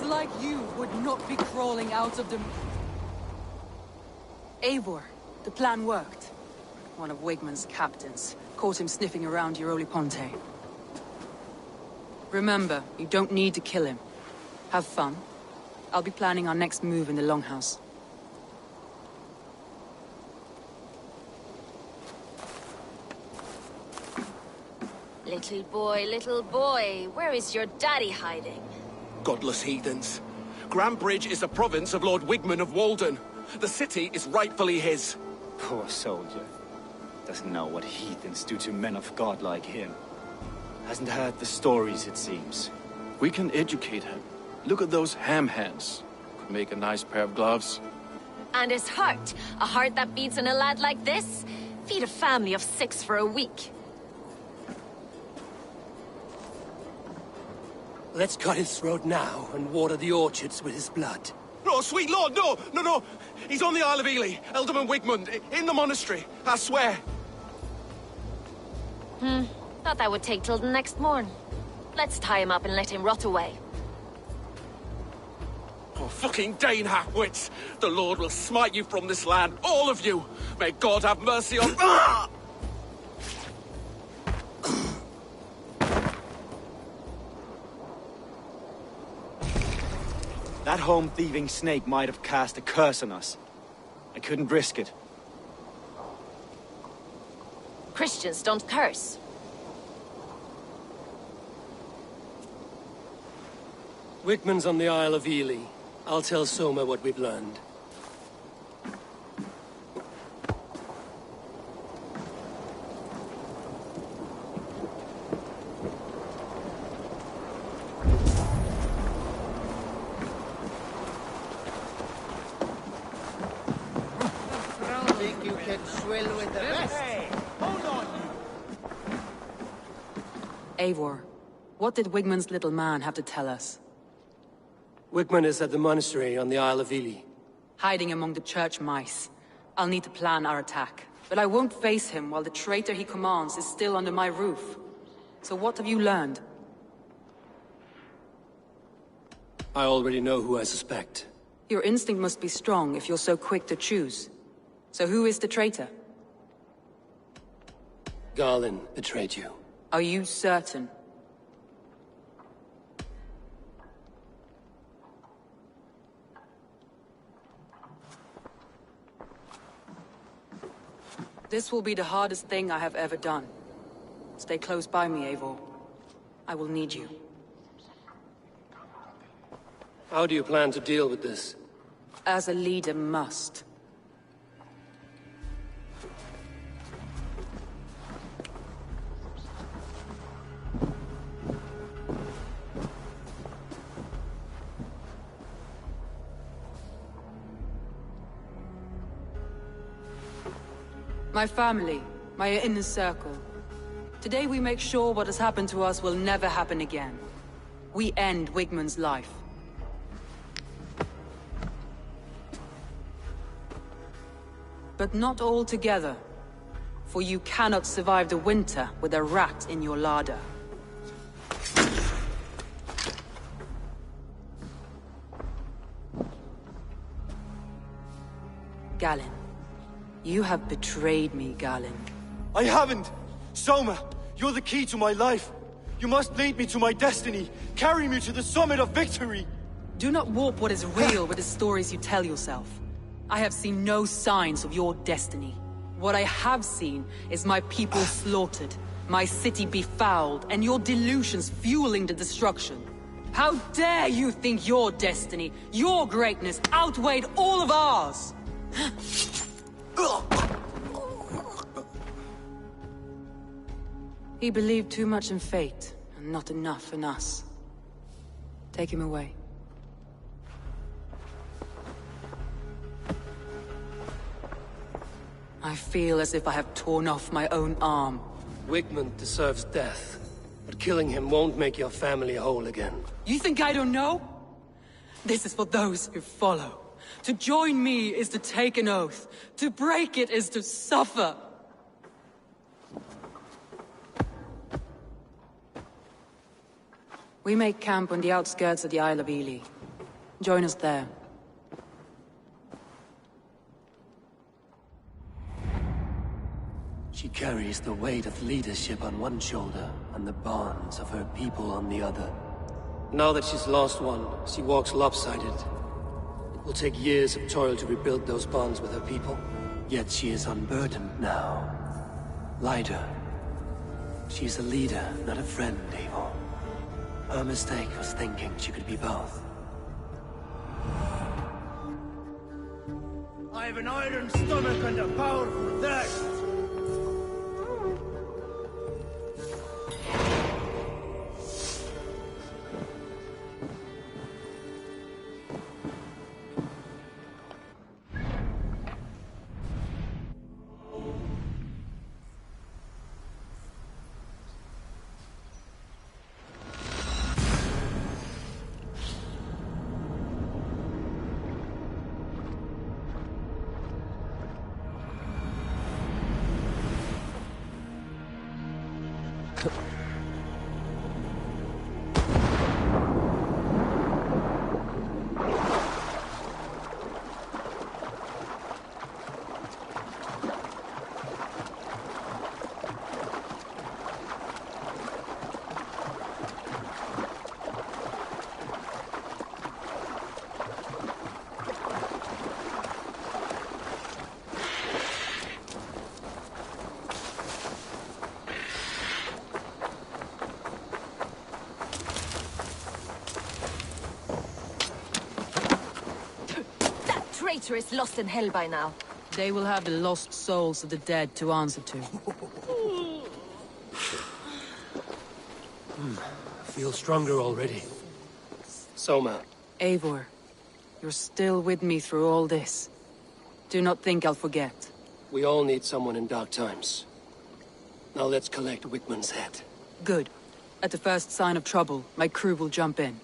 Like you would not be crawling out of the... Eivor, the plan worked. One of Wigmund's captains caught him sniffing around Euroli Ponte. Remember, you don't need to kill him. Have fun. I'll be planning our next move in the Longhouse. Little boy, where is your daddy hiding? Godless heathens. Grambridge is the province of Lord Wigmund of Walden. The city is rightfully his. Poor soldier. Doesn't know what heathens do to men of God like him. Hasn't heard the stories, it seems. We can educate him. Look at those ham hands. Could make a nice pair of gloves. And his heart. A heart that beats in a lad like this? Feed a family of 6 for a week. Let's cut his throat now and water the orchards with his blood. No, sweet lord, no! He's on the Isle of Ely, Ealdorman Wigmund, in the monastery, I swear. Thought that would take till the next morn. Let's tie him up and let him rot away. Oh, fucking Dane halfwits! The Lord will smite you from this land, all of you! May God have mercy on... Ah! That home-thieving snake might have cast a curse on us. I couldn't risk it. Christians don't curse. Wigman's on the Isle of Ely. I'll tell Soma what we've learned. Think you can swill with the rest? Hey, hold on, you! Eivor, what did Wigman's little man have to tell us? Wigman is at the monastery on the Isle of Ely. Hiding among the church mice. I'll need to plan our attack. But I won't face him while the traitor he commands is still under my roof. So what have you learned? I already know who I suspect. Your instinct must be strong if you're so quick to choose. So who is the traitor? Garlin betrayed you. Are you certain? This will be the hardest thing I have ever done. Stay close by me, Eivor. I will need you. How do you plan to deal with this? As a leader must. My family, my inner circle. Today we make sure what has happened to us will never happen again. We end Wigman's life. But not all together. For you cannot survive the winter with a rat in your larder. Galinn. You have betrayed me, Galinn. I haven't! Soma, you're the key to my life. You must lead me to my destiny. Carry me to the summit of victory. Do not warp what is real with the stories you tell yourself. I have seen no signs of your destiny. What I have seen is my people slaughtered, my city befouled, and your delusions fueling the destruction. How dare you think your destiny, your greatness, outweighed all of ours? He believed too much in fate, and not enough in us. Take him away. I feel as if I have torn off my own arm. Wigman deserves death, but killing him won't make your family whole again. You think I don't know? This is for those who follow. To join me is to take an oath. To break it is to suffer. We make camp on the outskirts of the Isle of Ely. Join us there. She carries the weight of leadership on one shoulder and the bonds of her people on the other. Now that she's lost one, she walks lopsided. It will take years of toil to rebuild those bonds with her people. Yet she is unburdened now. Lighter. She's a leader, not a friend, Eivor. Her mistake was thinking she could be both. I have an iron stomach and a powerful thirst. altar is lost in hell by now. They will have the lost souls of the dead to answer to. I feel stronger already. Soma. Eivor, you're still with me through all this. Do not think I'll forget. We all need someone in dark times. Now let's collect Wigmund's head. Good. At the first sign of trouble, my crew will jump in.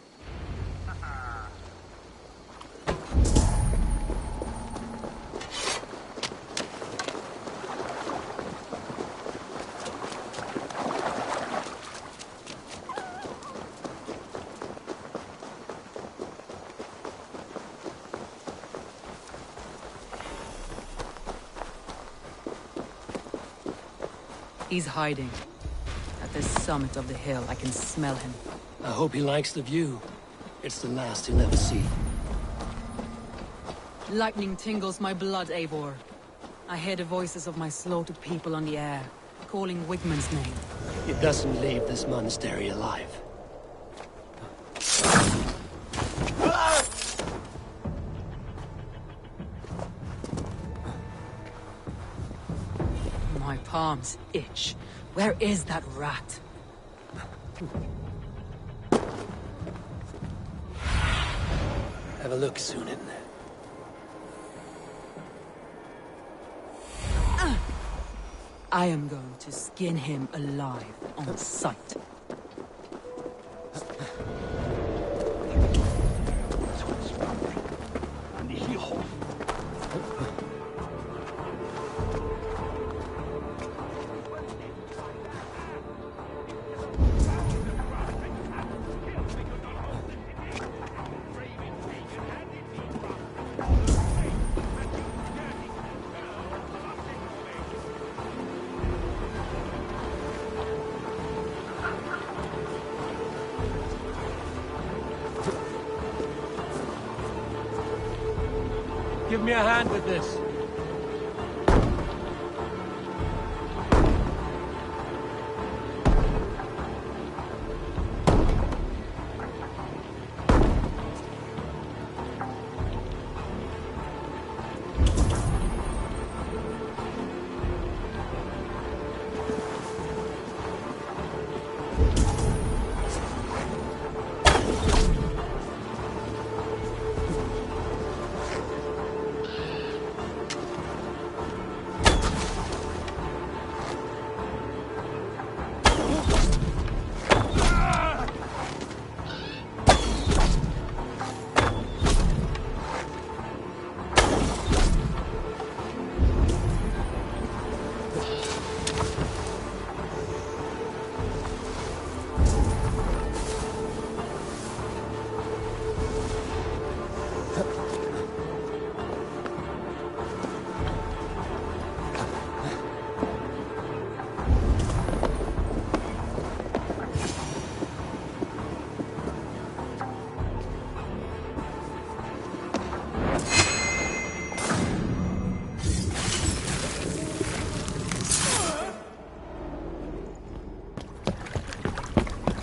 He's hiding. At the summit of the hill, I can smell him. I hope he likes the view. It's the last he'll ever see. Lightning tingles my blood, Eivor. I hear the voices of my slaughtered people on the air, calling Wigmund's name. He doesn't leave this monastery alive. My palms itch. Where is that rat? Have a look, Sunan. I am going to skin him alive on sight. Give me a hand with this.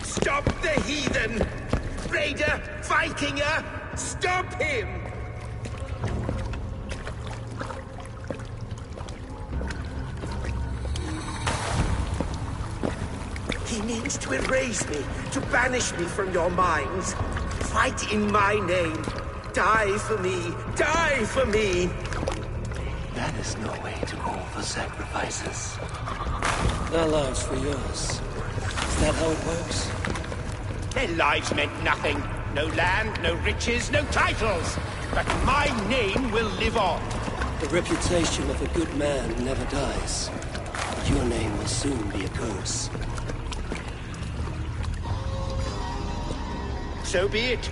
Stop the heathen! Raider! Vikinger! Stop him! He means to erase me, to banish me from your minds. Fight in my name. Die for me! Die for me! That is no way to offer sacrifices. Their lives for yours. Is that how it works? Their lives meant nothing. No land, no riches, no titles. But my name will live on. The reputation of a good man never dies. But your name will soon be a curse. So be it.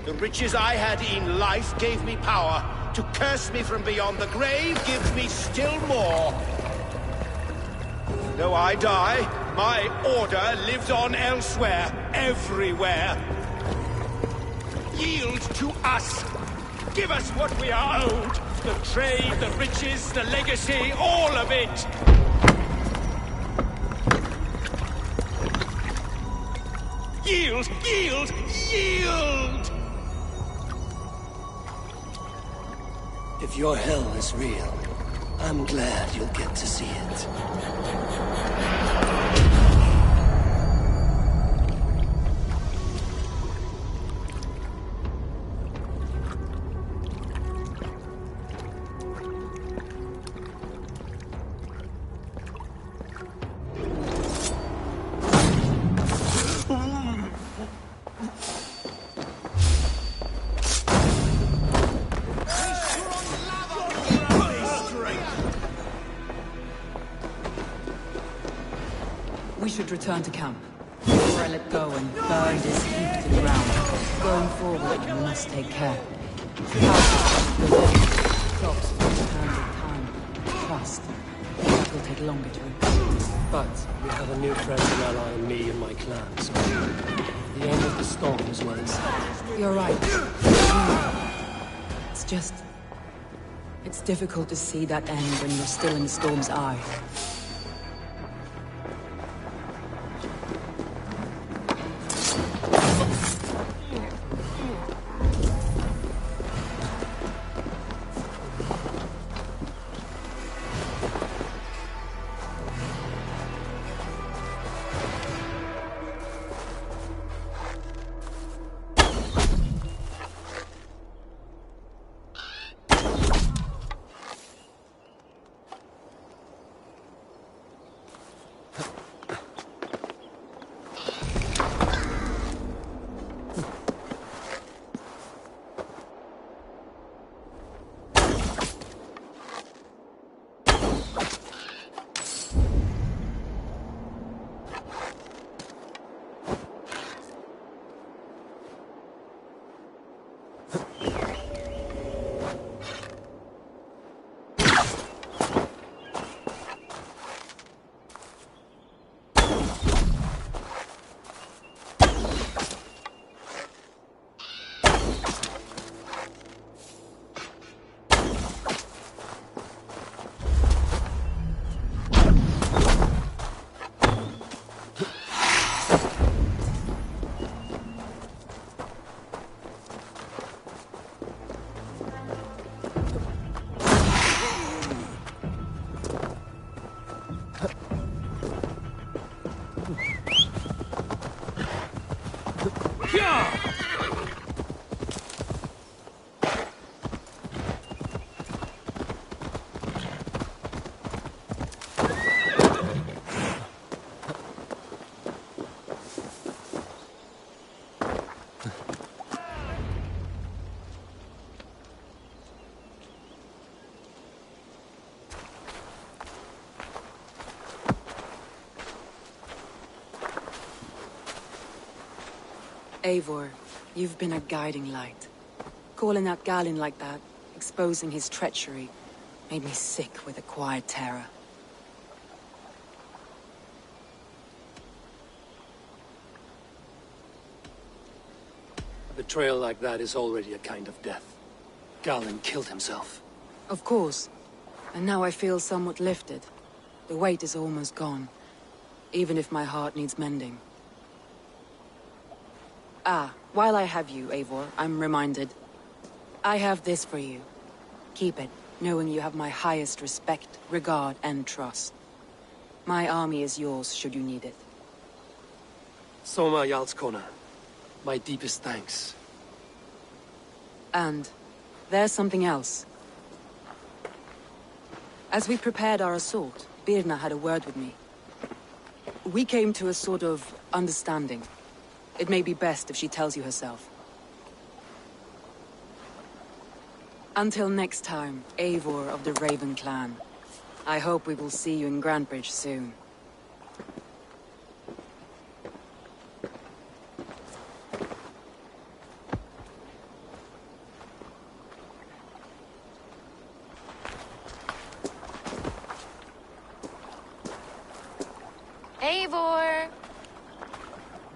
The riches I had in life gave me power. To curse me from beyond the grave gives me still more. Though I die, my order lives on elsewhere, everywhere. Yield to us. Give us what we are owed. The trade, the riches, the legacy, all of it. Yield, yield, yield! If If your hell is real, I'm glad you'll get to see it. We should return to camp. Before I let go and burn this heap to the ground. Going forward, I must take care. Crops will handle time. Trust. That will take longer to repair. But we have a new friend and ally in me and my clan, so the end of the storm is well in sight. You're right. It's just... it's difficult to see that end when you're still in the storm's eye. Eivor, you've been a guiding light. Calling out Galin like that, exposing his treachery, made me sick with a quiet terror. A betrayal like that is already a kind of death. Galin killed himself. Of course. And now I feel somewhat lifted. The weight is almost gone. Even if my heart needs mending. Ah, while I have you, Eivor, I'm reminded. I have this for you. Keep it, knowing you have my highest respect, regard, and trust. My army is yours, should you need it. Soma Jarlskona, my deepest thanks. And there's something else. As we prepared our assault, Birna had a word with me. We came to a sort of understanding. It may be best if she tells you herself. Until next time, Eivor of the Raven clan. I hope we will see you in Grantebridge soon. Eivor!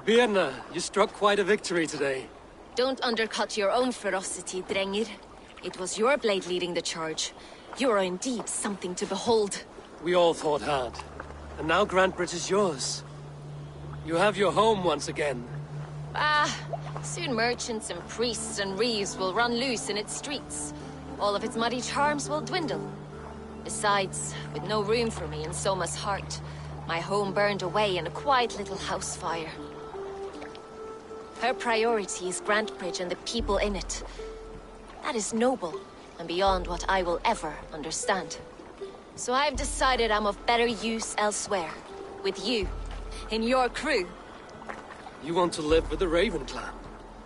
Birna, you struck quite a victory today. Don't undercut your own ferocity, Drengir. It was your blade leading the charge. You are indeed something to behold. We all fought hard. And now Grantebridge is yours. You have your home once again. Ah, soon merchants and priests and reeves will run loose in its streets. all of its muddy charms will dwindle. Besides, with no room for me in Soma's heart, my home burned away in a quiet little house fire. Her priority is Grantebridge and the people in it. That is noble, and beyond what I will ever understand. So I've decided I'm of better use elsewhere. With you, in your crew. You want to live with the Raven clan?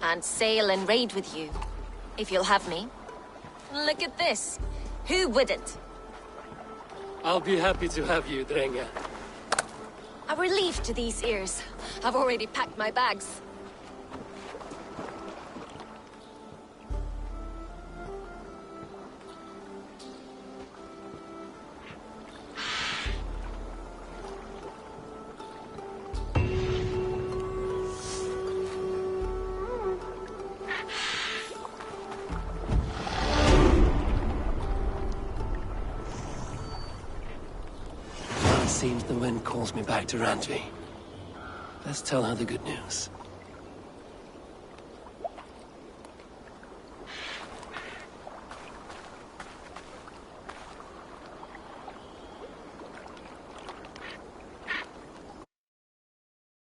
And sail and raid with you, if you'll have me. Look at this. Who wouldn't? I'll be happy to have you, Drenga. A relief to these ears. I've already packed my bags. Seems the wind calls me back to Randvi. Let's tell her the good news.